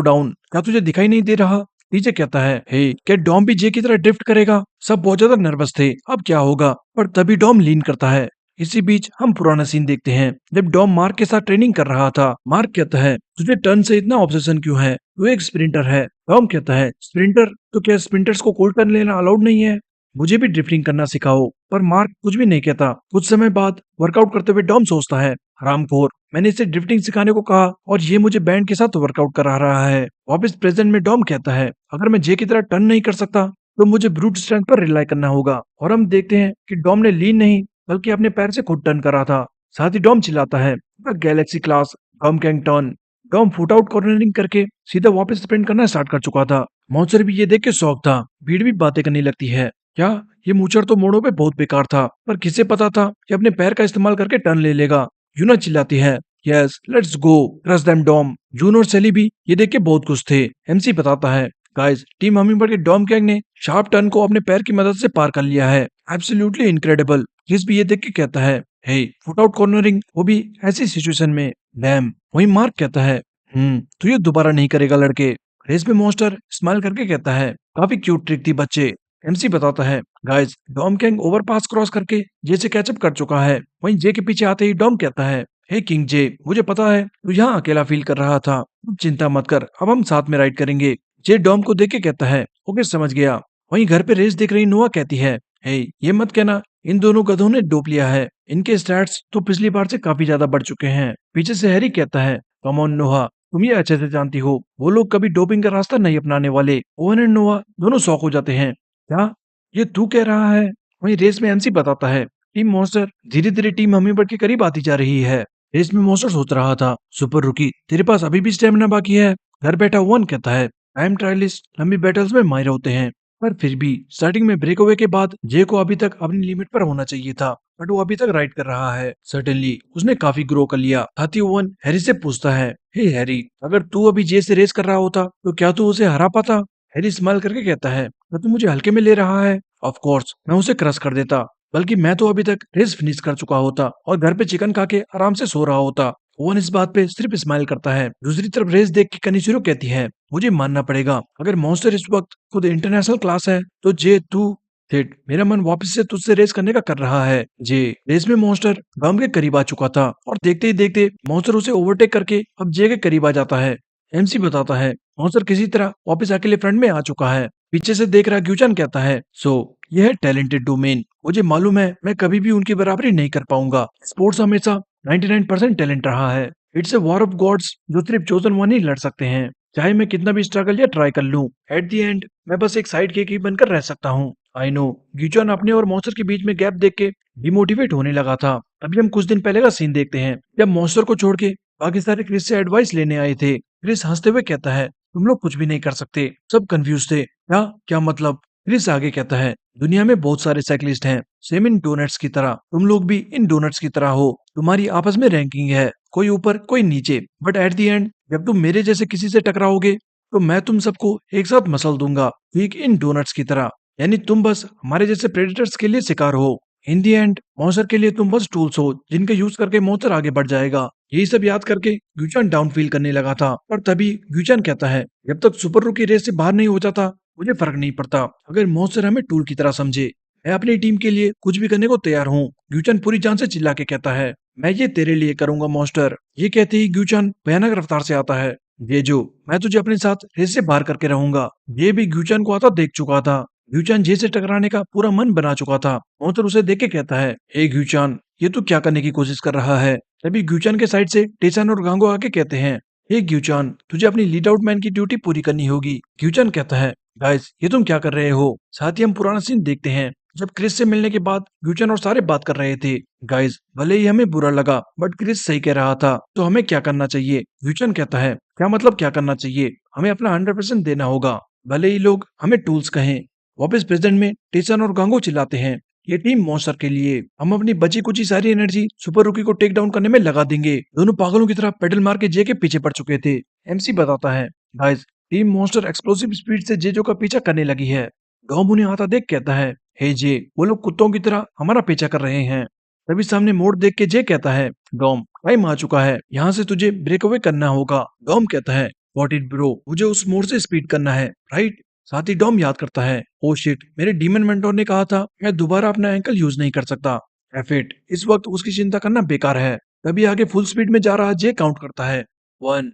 डाउन, क्या तुझे दिखाई नहीं दे रहा? डीजे कहता है, हे क्या डॉम भी जे की तरह ड्रिफ्ट करेगा? सब बहुत ज्यादा नर्वस थे, अब क्या होगा? पर तभी डॉम लीन करता है। इसी बीच हम पुराना सीन देखते हैं जब डॉम मार्क के साथ ट्रेनिंग कर रहा था। मार्क कहता है, तुझे टर्न से इतना ऑब्सेशन क्यों है? तू एक स्प्रिंटर है। डॉम कहता है, स्प्रिंटर? तो क्या स्प्रिंटर्स को कोल्ड टर्न लेना अलाउड नहीं है? मुझे भी ड्रिफ्टिंग करना सिखाओ। पर मार्क कुछ भी नहीं कहता। कुछ समय बाद वर्कआउट करते हुए डॉम सोचता है, हरामखोर, मैंने इसे ड्रिफ्टिंग सिखाने को कहा और ये मुझे बैंड के साथ वर्कआउट करा रहा है। वापस प्रेजेंट में डॉम कहता है, अगर मैं जे की तरह टर्न नहीं कर सकता तो मुझे ब्रूट स्ट्रेंथ पर रिलाई करना होगा। और हम देखते हैं कि डॉम ने लीन नहीं बल्कि अपने पैर से खुद टर्न करा था। साथ ही डॉम चिल्लाता है, galaxy class Dom Kang turn. Dom foot out cornering करके सीधा वापस स्प्रिंट करना स्टार्ट कर चुका था। मॉन्स्टर भी ये देख के शौक था। भीड़ भी बातें करने लगती है, क्या ये मूचर तो मोड़ों पे बहुत बेकार था, पर किसे पता था कि अपने पैर का इस्तेमाल करके टर्न ले लेगा। यूना चिल्लाती है, yes let's go, crush them Dom. June और सेली भी ये देख के बहुत खुश थे। एमसी बताता है, गाइस टीम हमिंगबर्ड के डॉम गैंग ने शार्प टर्न को अपने पैर की मदद से पार कर लिया है, एब्सोल्युटली इनक्रेडिबल। क्रिस भी ये देख के कहता है, हे फुट आउट कॉर्नरिंग, वो भी ऐसी सिचुएशन में, डैम। वहीं मार्क कहता है, तो ये दोबारा नहीं करेगा लड़के। रेस में मॉन्स्टर स्माइल करके कहता है, काफी क्यूट ट्रिक थी बच्चे। एमसी बताता है, guys Dom gang overpass cross करके जे से कैचअप कर चुका है। वहीं जे के पीछे आते ही डॉम कहता है, हे किंग जे, मुझे पता है तू यहाँ अकेला फील कर रहा था, चिंता मत कर, अब हम साथ में राइड करेंगे। जे डॉम को देख के कहता है, ओके समझ गया। वहीं घर पे रेस देख रही नोआ कहती है, हे ये मत कहना इन दोनों गधों ने डोप लिया है, इनके स्टैट्स तो पिछली बार से काफी ज्यादा बढ़ चुके हैं। पीछे से हैरी कहता है, कम ऑन नोहा, तुम ये अच्छे से जानती हो वो लोग कभी डोपिंग का रास्ता नहीं अपनाने वाले। ओवन एंड नोआ दोनों शौक हो जाते हैं, क्या ये तू कह रहा है? वहीं रेस में एमसी बताता है, टीम मॉन्स्टर धीरे धीरे टीम हमिंगबर्ड के करीब आती जा रही है। रेस में मॉन्स्टर सोच रहा था, सुपर रुकी, तेरे पास अभी भी स्टेमिना बाकी है। घर बैठा वन कहता है, टाइम ट्रायलिस्ट लंबी बैटल्स में माहिर होते हैं, पर फिर भी स्टार्टिंग में ब्रेकअवे के बाद जे को अभी तक अपनी लिमिट पर होना चाहिए था, बट वो अभी तक राइड कर रहा है। सर्टेनली उसने काफी ग्रो कर लिया। साथ ही ओवन हैरी से पूछता है, हे हैरी, अगर तू अभी जे से रेस कर रहा होता तो क्या तू उसे हरा पाता? हैरी स्माइल करके कहता है, क्या तू मुझे हल्के में ले रहा है? ऑफ कोर्स मैं उसे क्रश कर देता, बल्कि मैं तो अभी तक रेस फिनिश कर चुका होता और घर पे चिकन खा के आराम से सो रहा होता। ओवन इस बात पे सिर्फ स्माइल करता है। दूसरी तरफ रेस देख के कनिचिरो कहती है, मुझे मानना पड़ेगा, अगर मॉन्स्टर इस वक्त खुद इंटरनेशनल क्लास है तो जे तू सेठ मेरा मन वापस से तुझसे रेस करने का कर रहा है। जे रेस में मॉन्स्टर गम के करीब आ चुका था और देखते ही देखते मॉन्स्टर उसे ओवरटेक करके अब जे के करीब आ जाता है। एमसी बताता है मॉन्स्टर किसी तरह वापस अकेले फ्रंट में आ चुका है। पीछे से देख रहा ग्यूचन कहता है, सो यह है टैलेंटेड डोमेन, मुझे मालूम है मैं कभी भी उनकी बराबरी नहीं कर पाऊंगा। स्पोर्ट्स हमेशा 99% टैलेंट रहा है। It's a war of gods जो सिर्फ चोजन वन ही लड़ सकते हैं। चाहे मैं कितना भी स्ट्रगल या ट्राई कर लूं, एट द एंड मैं बस एक साइड केक ही बनकर रह सकता हूँ। I know. ग्यूचन अपने और मॉन्स्टर के बीच में गैप देख के डिमोटिवेट होने लगा था। अभी हम कुछ दिन पहले का सीन देखते हैं जब मॉन्स्टर को छोड़ के बाकी सारे क्रिस से एडवाइस लेने आए थे। क्रिस हंसते हुए कहता है, तुम लोग कुछ भी नहीं कर सकते। सब कंफ्यूज थे। क्या क्या मतलब? क्रिस आगे कहता है, दुनिया में बहुत सारे साइकिलिस्ट हैं, सेम इन डोनट्स की तरह। तुम लोग भी इन डोनट्स की तरह हो। तुम्हारी आपस में रैंकिंग है, कोई ऊपर कोई नीचे, बट एट द एंड जब तुम मेरे जैसे किसी से टकराओगे तो मैं तुम सबको एक साथ मसल दूंगा, ठीक इन डोनट्स की तरह। यानी तुम बस हमारे जैसे प्रेडेटर्स के लिए शिकार हो। इन दी एंड मॉन्स्टर के लिए तुम बस टूल्स हो जिनके यूज करके मॉन्स्टर आगे बढ़ जाएगा। यही सब याद करके ग्यूचन डाउन फील करने लगा था। और तभी ग्यूचन कहता है, जब तक सुपर रूकी रेस से बाहर नहीं हो जाता मुझे फर्क नहीं पड़ता, अगर मॉन्स्टर हमें टूल की तरह समझे। मैं अपनी टीम के लिए कुछ भी करने को तैयार हूँ। ग्यूचन पूरी जान से चिल्ला के कहता है, मैं ये तेरे लिए करूंगा मॉन्स्टर। ये कहते ही ग्यूचन भयानक रफ्तार से आता है। ये जो मैं तुझे अपने साथ रेस से बाहर करके रहूंगा। ये भी ग्यूचन को आता देख चुका था। ग्यूचन जे से टकराने का पूरा मन बना चुका था। मॉन्स्टर उसे देख के कहता है, हे ग्यूचन, ये तू क्या करने की कोशिश कर रहा है? तभी ग्यूचन के साइड से टेसन और गांगो आके कहते हैं, हे ग्यूचन, तुझे अपनी लीड आउट मैन की ड्यूटी पूरी करनी होगी। ग्यूचन कहता है, गाइस ये तुम क्या कर रहे हो? साथ ही हम पुराना सीन देखते हैं जब क्रिस से मिलने के बाद ग्यूचन और सारे बात कर रहे थे। गाइस भले ही हमें बुरा लगा बट क्रिस सही कह रहा था, तो हमें क्या करना चाहिए? ग्यूचन कहता है, क्या मतलब क्या करना चाहिए? हमें अपना 100% देना होगा, भले ही लोग हमें टूल्स कहें। वापस प्रेजेंट में टेसन और गांगो चिल्लाते हैं, ये टीम मॉन्स्टर के लिए, हम अपनी बची कुची सारी एनर्जी सुपर रुकी को टेक डाउन करने में लगा देंगे। दोनों पागलों की तरह पेडल मार के जे के पीछे पड़ चुके थे। एमसी बताता है, guys team monster explosive speed से जेजो का पीछा करने लगी है। डॉम उन्हें आता देख कहता है, हे जे, वो लोग कुत्तों की तरह हमारा पीछा कर रहे हैं। तभी सामने मोड़ देख के जे कहता है, डॉम टाइम आ चुका है, यहाँ से तुझे ब्रेक अवे करना होगा। डॉम कहता है, व्हाट इट ब्रो, मुझे उस मोड़ से स्पीड करना है, राइट? साथ ही डॉम याद करता है, ओ शिट, मेरे डीमन मेंटोर ने कहा था मैं दोबारा अपना एंकल यूज नहीं कर सकता। एफिट, इस वक्त उसकी चिंता करना बेकार है। तभी आगे फुल स्पीड में जा रहा जे काउंट करता है, 1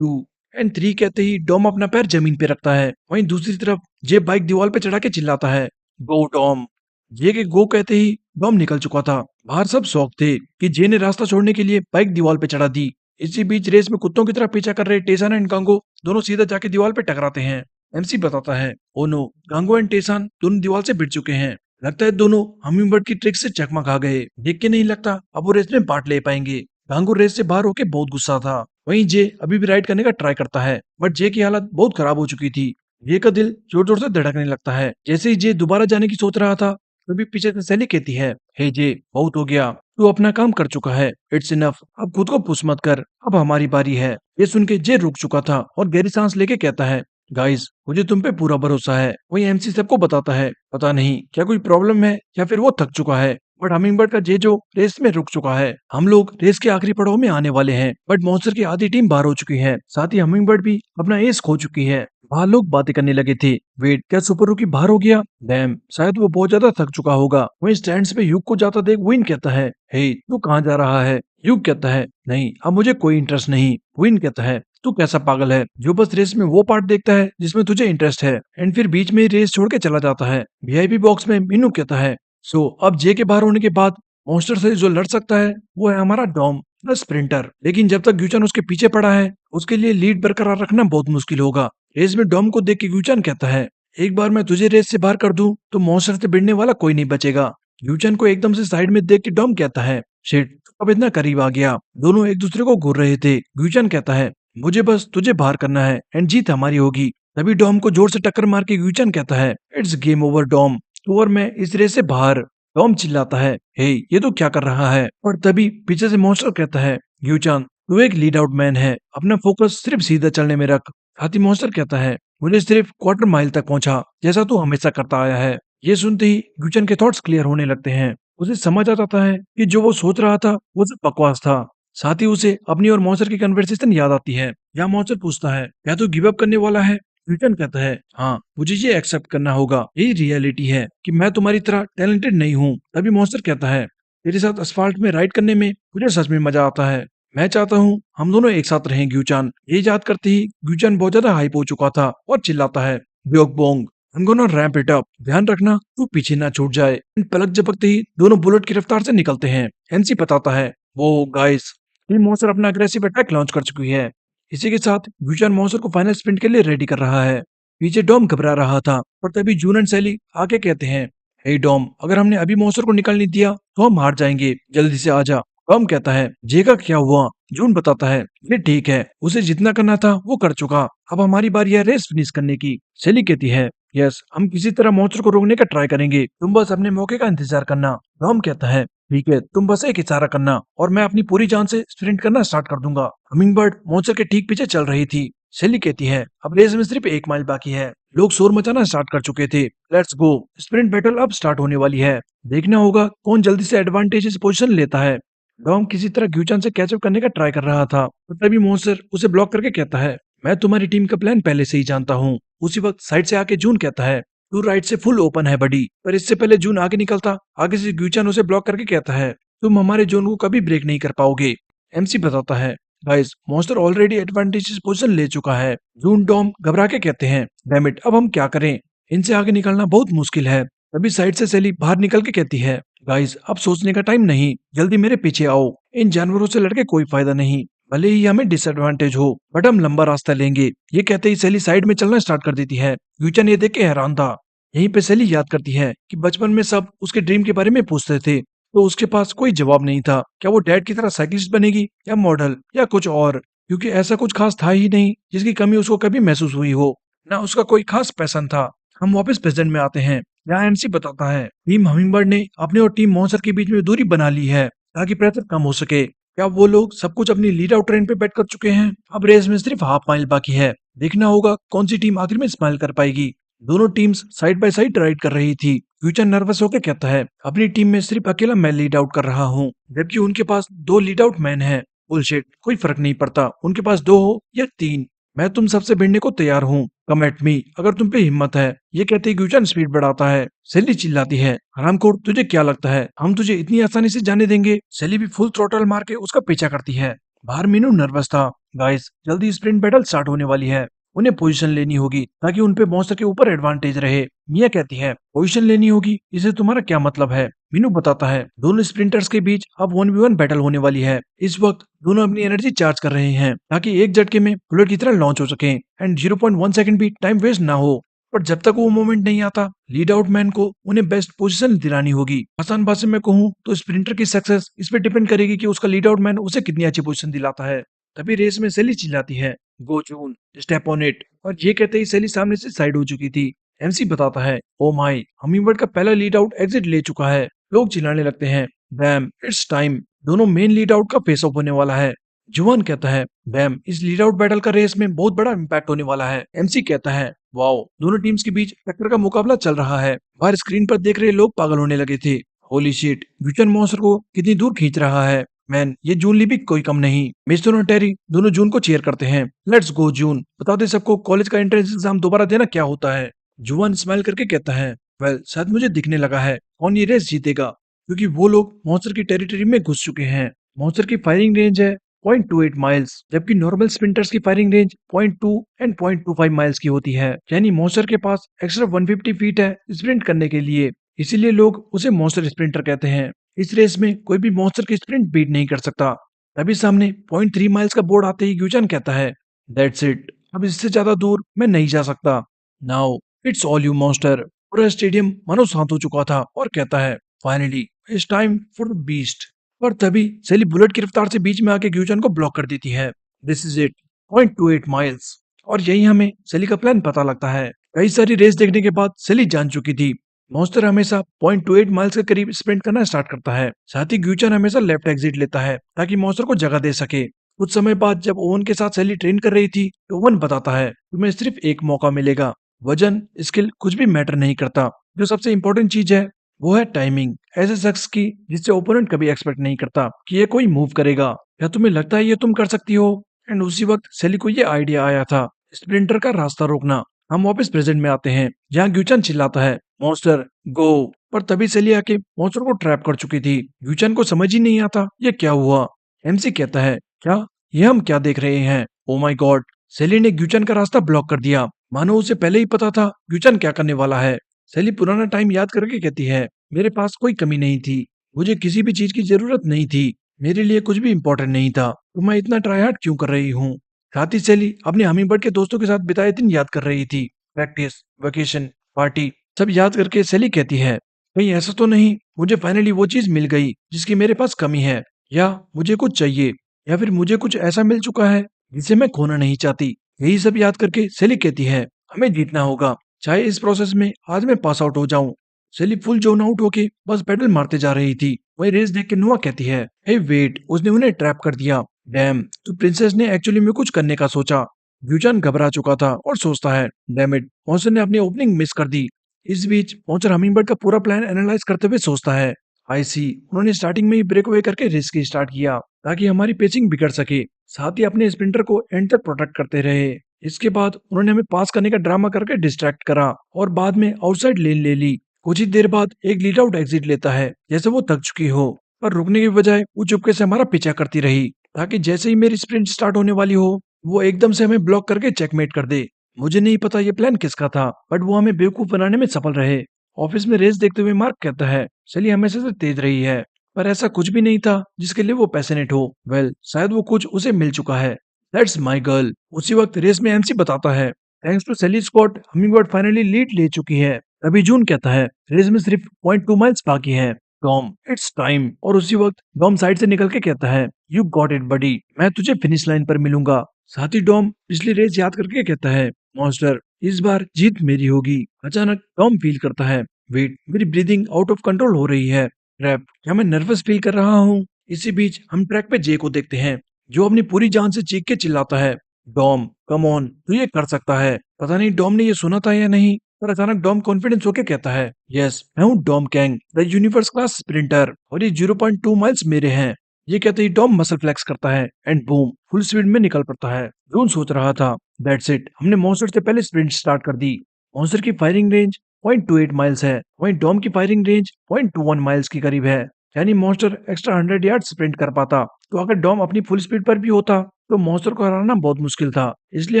2 एंड 3 कहते ही डॉम अपना पैर जमीन पे रखता है। वहीं दूसरी तरफ जे बाइक दीवार पे चढ़ा के चिल्लाता है, गो डॉम। जे के गो कहते ही डॉम निकल चुका था। बाहर सब शौक थे कि जे ने रास्ता छोड़ने के लिए बाइक दीवार पे चढ़ा दी। इसी बीच रेस में कुत्तों की तरह पीछा कर रहे टेसन एंड कांगो दोनों सीधा जाके दीवार पे टकराते हैं। एमसी बताता है, ओ नो, कांगो एंड टेसन दोनों दीवार से भिड़ चुके हैं। लगता है दोनों हमिंगबर्ड की ट्रिक से चकमा खा गए। देख के नहीं लगता अब वो रेस में पार्ट ले पाएंगे। कांगो रेस से बाहर होके बहुत गुस्सा था। वहीं जे अभी भी राइड करने का ट्राई करता है बट जे की हालत बहुत खराब हो चुकी थी। जे का दिल जोर जोर से धड़कने लगता है। जैसे ही जे दोबारा जाने की सोच रहा था तभी पीछे से सैली कहती है, हे जे, बहुत हो गया, तू अपना काम कर चुका है, इट्स इनफ, अब खुद को पुश मत कर, अब हमारी बारी है। ये सुन के जे रुक चुका था और गहरी सांस लेके कहता है, गाइस मुझे तुम पे पूरा भरोसा है। वही एमसी सबको बताता है, पता नहीं क्या कोई प्रॉब्लम है या फिर वो थक चुका है, बट हमिंगबर्ड का जे जो रेस में रुक चुका है। हम लोग रेस के आखिरी पड़ाव में आने वाले हैं बट मॉन्स्टर की आधी टीम बाहर हो चुकी है। साथ ही हमिंगबर्ड भी अपना एस खो चुकी है। बाहर लोग बातें करने लगे थे, वेट, क्या सुपर रूकी बाहर हो गया? डैम, शायद वो बहुत ज्यादा थक चुका होगा। वहीं स्टैंड पे युग को जाता देख विन कहता है, हे तू कहाँ जा रहा है? युग कहता है, नहीं अब मुझे कोई इंटरेस्ट नहीं। विन कहता है, तू कैसा पागल है जो बस रेस में वो पार्ट देखता है जिसमें तुझे इंटरेस्ट है? एंड फिर बीच में ही रेस छोड़ के चला जाता है। वीआईपी बॉक्स में मीनू कहता है, सो अब जे के बाहर होने के बाद मॉन्स्टर से जो लड़ सकता है वो है हमारा डॉम द स्प्रिंटर। लेकिन जब तक ग्यूचन उसके पीछे पड़ा है उसके लिए लीड बरकरार रखना बहुत मुश्किल होगा। रेस में डॉम को देख के ग्यूचन कहता है, एक बार मैं तुझे रेस से बाहर कर दूं तो मॉन्स्टर से भिड़ने वाला कोई नहीं बचेगा। ग्यूचन को एकदम से साइड में देख के डॉम कहता है, शिट, अब इतना करीब आ गया। दोनों एक दूसरे को घूर रहे थे। ग्यूचन कहता है, मुझे बस तुझे बाहर करना है एंड जीत हमारी होगी। तभी डॉम को जोर से टक्कर मार के ग्यूचन कहता है, इट्स गेम ओवर डॉम, तू और मैं इस रेस से बाहर। टॉम चिल्लाता है, हे ये तो क्या कर रहा है? और तभी पीछे से मॉन्स्टर कहता है, ग्यूचन तू एक लीड आउट मैन है, अपना फोकस सिर्फ सीधा चलने में रख। साथ ही मॉन्स्टर कहता है, मुझे सिर्फ क्वार्टर माइल तक पहुंचा, जैसा तू हमेशा करता आया है। ये सुनते ही ग्यूचन के थॉट्स क्लियर होने लगते हैं। उसे समझ आ जाता है कि जो वो सोच रहा था वो सिर्फ बकवास था। साथ ही उसे अपनी और मॉन्स्टर की कन्वर्सेशन याद आती है। यहाँ मॉन्स्टर पूछता है, क्या तू गिव अप करने वाला है? यूटन कहता है, हाँ मुझे ये एक्सेप्ट करना होगा, यही रियलिटी है कि मैं तुम्हारी तरह टैलेंटेड नहीं हूँ। तभी मॉन्स्टर कहता है, तेरे साथ असफाल्ट में राइड करने में मुझे सच में मजा आता है। मैं चाहता हूँ हम दोनों एक साथ रहें ग्यूचान। ये याद करते ही ग्यूचान बहुत ज्यादा हाइप हो चुका था और चिल्लाता है, ब्योक बोंग, हम गोना रैंप इट अप, ध्यान रखना तू पीछे ना छूट जाए। पलक झपकते ही दोनों बुलेट की रफ्तार से निकलते हैं। एमसी बताता है, वो गाइस, टीम मॉन्स्टर अपना अग्रेसिव अटैक लॉन्च कर चुकी है। इसी के साथ ग्यूचान मॉन्स्टर को फाइनल स्प्रिंट के लिए रेडी कर रहा है। पीछे डॉम घबरा रहा था, पर तभी जून एंड सैली आके कहते हैं, हे डॉम, अगर हमने अभी मॉन्स्टर को निकाल दिया तो हम हार जाएंगे, जल्दी से आजा। डॉम कहता है, जेगा क्या हुआ? जून बताता है, ये ठीक है, उसे जितना करना था वो कर चुका, अब हमारी बारी है रेस फिनिश करने की। सैली कहती है, यस, हम किसी तरह मॉन्स्टर को रोकने का ट्राई करेंगे, तुम बस अपने मौके का इंतजार करना। डॉम कहता है, ठीक है, तुम बस एक इशारा करना और मैं अपनी पूरी जान से स्प्रिंट करना स्टार्ट कर दूंगा। हमिंगबर्ड मॉन्स्टर के ठीक पीछे चल रही थी। सैली कहती है, अब रेस में सिर्फ 1 माइल बाकी है, लोग शोर मचाना स्टार्ट कर चुके थे, लेट्स गो, स्प्रिंट बैटल अब स्टार्ट होने वाली है, देखना होगा कौन जल्दी से एडवांटेजेस पोजीशन लेता है। डॉम किसी तरह ग्यूचन से कैचअप करने का ट्राई कर रहा था, तो तभी मॉन्स्टर उसे ब्लॉक करके कहता है, मैं तुम्हारी टीम का प्लान पहले से ही जानता हूँ। उसी वक्त साइड से आके जून कहता है, तू राइट से फुल ओपन है बडी। पर इससे पहले जून आगे निकलता, आगे से ग्यूचन उसे ब्लॉक करके कहता है, तुम हमारे जोन को कभी ब्रेक नहीं कर पाओगे। एमसी बताता है, guys, monster already advantages position ले चुका है। जून डॉम घबरा के कहते हैं, डैम इट, अब हम क्या करें? इनसे आगे निकलना बहुत मुश्किल है। तभी साइड से सैली बाहर निकल के कहती है, गाइस, अब सोचने का टाइम नहीं, जल्दी मेरे पीछे आओ, इन जानवरों से लड़के कोई फायदा नहीं, भले ही हमें डिसएडवांटेज हो, बट हम लंबा रास्ता लेंगे। ये कहते ही सैली साइड में चलना स्टार्ट कर देती है। यूचन ये देख के हैरान था। यहीं पे सैली याद करती है कि बचपन में सब उसके ड्रीम के बारे में पूछते थे, तो उसके पास कोई जवाब नहीं था। क्या वो डैड की तरह साइकिलिस्ट बनेगी, या मॉडल, या कुछ और? क्योंकि ऐसा कुछ खास था ही नहीं जिसकी कमी उसको कभी महसूस हुई हो। ना उसका कोई खास पैशन था। हम वापस प्रेजेंट में आते हैं। यहाँ एमसी बताता है, टीम हमिंगबर्ड ने अपने और टीम मॉन्स्टर के बीच में दूरी बना ली है ताकि प्रेशर कम हो सके। क्या वो लोग सब कुछ अपनी लीड आउट ट्रेन पे बैठ कर चुके हैं? अब रेस में सिर्फ हाफ माइल बाकी है, देखना होगा कौन सी टीम आखिर में स्माइल कर पाएगी। दोनों teams side by side ride कर रही थी। फ्यूचर नर्वस होकर कहता है, अपनी टीम में सिर्फ अकेला मैं लीड आउट कर रहा हूँ, जबकि उनके पास 2 लीड आउट मैन है। बुलशिट, कोई फर्क नहीं पड़ता उनके पास 2 हो या 3, मैं तुम सबसे भिड़ने को तैयार हूँ, कम एट मी अगर तुम पे हिम्मत है। ये कहते ही ग्यूचन स्पीड बढ़ाता है। सैली चिल्लाती है, हरामखोर, तुझे क्या लगता है हम तुझे इतनी आसानी से जाने देंगे? सैली भी फुल थ्रोटल मार के उसका पीछा करती है। बाहर मीनू नर्वस था। गाइस, जल्दी स्प्रिंट बैटल स्टार्ट होने वाली है, उन्हें पोजीशन लेनी होगी ताकि उन पे मॉन्स्टर के ऊपर एडवांटेज रहे। मिया कहती है, पोजीशन लेनी होगी, इसे तुम्हारा क्या मतलब है? मीनू बताता है, दोनों स्प्रिंटर्स के बीच अब 1v1 बैटल होने वाली है। इस वक्त दोनों अपनी एनर्जी चार्ज कर रहे हैं ताकि एक झटके में बुलेट की तरह लॉन्च हो सके एंड 0.1 सेकंड भी टाइम वेस्ट ना हो। पर जब तक वो मोमेंट नहीं आता, लीड आउट मैन को उन्हें बेस्ट पोजीशन दिलानी होगी। आसान भाषा में कहूँ तो स्प्रिंटर की सक्सेस इस पे डिपेंड करेगी कि उसका लीड आउट मैन उसे कितनी अच्छी पोजीशन दिलाता है। तभी रेस में सैली चिल्लाती है, गो जून, स्टेप ऑन इट, और ये कहते ही सैली सामने से साइड हो चुकी थी। एमसी बताता है, ओ माई, हमिंगबर्ड का पहला लीड आउट एग्जिट ले चुका है। लोग चिल्लाने लगते हैं, बैम, इट्स टाइम, दोनों मेन लीड आउट का फेस ऑफ होने वाला है। जुवान कहता है, बैम, इस लीड आउट बैटल का रेस में बहुत बड़ा इम्पैक्ट होने वाला है। एमसी कहता है, वाओ, दोनों टीम्स के बीच टक्कर का मुकाबला चल रहा है। बाहर स्क्रीन पर देख रहे लोग पागल होने लगे थे। होली शिट, ग्यूचन मॉन्स्टर को कितनी दूर खींच रहा है। मैन, ये जून ली भी कोई कम नहीं। मिस्टर और टेरी दोनों जून को चीयर करते हैं। लेट्स गो जून, बता दे सबको कॉलेज का एंट्रेंस एग्जाम दोबारा देना क्या होता है। जुवान स्माइल करके कहता है, वेल, शायद मुझे दिखने लगा है कौन ये रेस जीतेगा, क्योंकि वो लोग मॉन्स्टर की टेरिटरी में घुस चुके हैं। मॉन्स्टर की फायरिंग रेंज है 0.28 माइल्स, जबकि नॉर्मल स्प्रिंटर्स की फायरिंग रेंज 0.2 एंड 0.25 माइल्स की होती है। यानी मॉन्स्टर के पास एक्स्ट्रा 150 फीट है स्प्रिंट करने के लिए, इसीलिए लोग उसे मॉन्स्टर स्प्रिंटर कहते हैं। इस रेस में कोई भी मॉन्स्टर की स्प्रिंट बीट नहीं कर सकता। तभी सामने 0.3 माइल्स का बोर्ड आते ही ग्यूचन कहता है, दैट्स इट, अब इससे ज्यादा दूर मैं नहीं जा सकता। Now it's all you monster. पूरा स्टेडियम मानो शांत हो चुका था और कहता है, finally it's time for the beast. और तभी सैली बुलेट की रफ्तार से बीच में आके ग्यूचन को ब्लॉक कर देती है। This is it, 0.28 miles. और यही हमें सैली का प्लान पता लगता है। कई सारी रेस देखने के बाद सैली जान चुकी थी, मॉन्स्टर हमेशा 0.28 माइल्स के करीब स्प्रिंट करना स्टार्ट करता है। साथ ही ग्यूचन हमेशा लेफ्ट एग्जिट लेता है ताकि मॉन्स्टर को जगह दे सके। कुछ समय बाद जब ओवन के साथ सैली ट्रेन कर रही थी, तो ओवन बताता है, तुम्हें सिर्फ एक मौका मिलेगा, वजन, स्किल कुछ भी मैटर नहीं करता, जो सबसे इंपॉर्टेंट चीज है वो है टाइमिंग। ऐसे शख्स की जिससे ओपोनेंट कभी एक्सपेक्ट नहीं करता कि ये कोई मूव करेगा। क्या तुम्हें लगता है ये तुम कर सकती हो? एंड उसी वक्त सेली को ये आइडिया आया था, स्प्रिंटर का रास्ता रोकना। हम वापस प्रेजेंट में आते हैं, जहाँ ग्यूचन चिल्लाता है, मॉन्स्टर गो। पर तभी सेली आके मॉन्स्टर को ट्रैप कर चुकी थी। ग्यूचन को समझ ही नहीं आता ये क्या हुआ। एमसी कहता है, क्या ये हम क्या देख रहे हैं? Oh my God. सेली ने ग्यूचन का रास्ता ब्लॉक कर दिया, मानो उसे पहले ही पता था ग्यूचन क्या करने वाला है। सेली पुराना टाइम याद करके कहती है, मेरे पास कोई कमी नहीं थी, मुझे किसी भी चीज की जरूरत नहीं थी, मेरे लिए कुछ भी इम्पोर्टेंट नहीं था, तो मैं इतना ट्राई हार्ड क्यों कर रही हूँ? साथ ही सेली अपने हमिंगबर्ड के दोस्तों के साथ बिताए दिन याद कर रही थी। प्रैक्टिस, वेकेशन, पार्टी, सब याद करके सेली कहती है, कहीं ऐसा तो नहीं मुझे फाइनली वो चीज मिल गई जिसकी मेरे पास कमी है, या मुझे कुछ चाहिए, या फिर मुझे कुछ ऐसा मिल चुका है जिसे मैं खोना नहीं चाहती। यही सब याद करके सेली कहती है, हमें जीतना होगा, चाहे इस प्रोसेस में आज मैं पास आउट हो जाऊं। सेली फुल जोन आउट होके बस पेडल मारते जा रही थी। वही रेस देख के नोआ कहती है, हे वेट, उसने उन्हें ट्रैप कर दिया। डैम, तो प्रिंसेस ने एक्चुअली में कुछ करने का सोचा। ब्यूचान घबरा चुका था और सोचता है, डैम इट, मॉन्स्टर ने अपनी ओपनिंग मिस कर दी। इस बीच मॉन्स्टर हमिंगबर्ड का पूरा प्लान एनालाइज करते हुए सोचता है, आई सी, उन्होंने स्टार्टिंग में ही ब्रेक अवे करके रेस की स्टार्ट किया ताकि हमारी पेसिंग बिगड़ सके, साथ ही अपने स्प्रिंटर को एंड तक प्रोटेक्ट करते रहे। इसके बाद उन्होंने हमें पास करने का ड्रामा करके डिस्ट्रैक्ट करा और बाद में आउटसाइड लेन ले ली। कुछ ही देर बाद एक लीड आउट एग्जिट लेता है, जैसे वो थक चुकी हो, पर रुकने की बजाय वो चुपके से हमारा पीछा करती रही ताकि जैसे ही मेरी स्प्रिंट स्टार्ट होने वाली हो वो एकदम से हमें ब्लॉक करके चेकमेट कर दे। मुझे नहीं पता ये प्लान किसका था, बट वो हमें बेवकूफ बनाने में सफल रहे। ऑफिस में रेस देखते हुए मार्क कहता है, चलिए हमेशा से तेज रही है, पर ऐसा कुछ भी नहीं था जिसके लिए वो पैशनेट हो। वेल, शायद वो कुछ उसे मिल चुका है। That's my girl. उसी वक्त रेस में एमसी बताता है, थैंक्स टू सेली स्कॉट हमिंगबर्ड फाइनली लीड ले चुकी है। तभी जून कहता है, रेस में सिर्फ 0.2 माइल्स बाकी है, टॉम इट्स टाइम। और उसी वक्त डॉम साइड से निकल के कहता है, यू गॉट इट बडी, मैं तुझे फिनिश लाइन पर मिलूंगा। साथ ही डॉम पिछली रेस याद करके कहता है, मॉन्स्टर इस बार जीत मेरी होगी। अचानक टॉम फील करता है, वेट, मेरी ब्रीदिंग आउट ऑफ कंट्रोल हो रही है। ट्रैप, क्या मैं नर्वस फील कर रहा हूँ? इसी बीच हम ट्रैक पे जे को देखते हैं, जो अपनी पूरी जान से चीख के चिल्लाता है, डॉम कम ऑन, तू ये कर सकता है। पता नहीं डॉम ने ये सुना था या नहीं, पर अचानक डॉम कॉन्फिडेंस होके कहता है, यस, मैं हूँ Dom Kang, the universe class sprinter, और ये 0.2 माइल्स मेरे हैं। ये कहते ही डॉम मसल फ्लेक्स करता है एंड बूम, फुल स्पीड में निकल पड़ता है। जून सोच रहा था, दैट्स इट, हमने मॉन्स्टर से पहले स्प्रिंट स्टार्ट कर दी। मॉन्स्टर की फायरिंग रेंज 0.28 माइल्स है, वहीं डॉम की फायरिंग रेंज 0.21 माइल्स के करीब है, यानी मॉन्स्टर एक्स्ट्रा 100 यार्ड स्प्रिंट कर पाता। तो अगर डॉम अपनी फुल स्पीड पर भी होता तो मॉन्स्टर को हराना बहुत मुश्किल था। इसलिए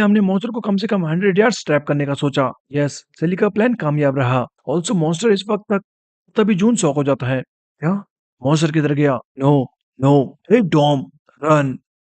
हमने मॉन्स्टर को कम से कम 100 यार्ड ट्रैप करने का सोचा। यस, सेली का प्लान कामयाब रहा। ऑल्सो मॉन्स्टर इस वक्त तक, तभी जून शॉक हो जाता है, क्या मॉन्स्टर किधर गया? नो, नो, हे डॉम, रन।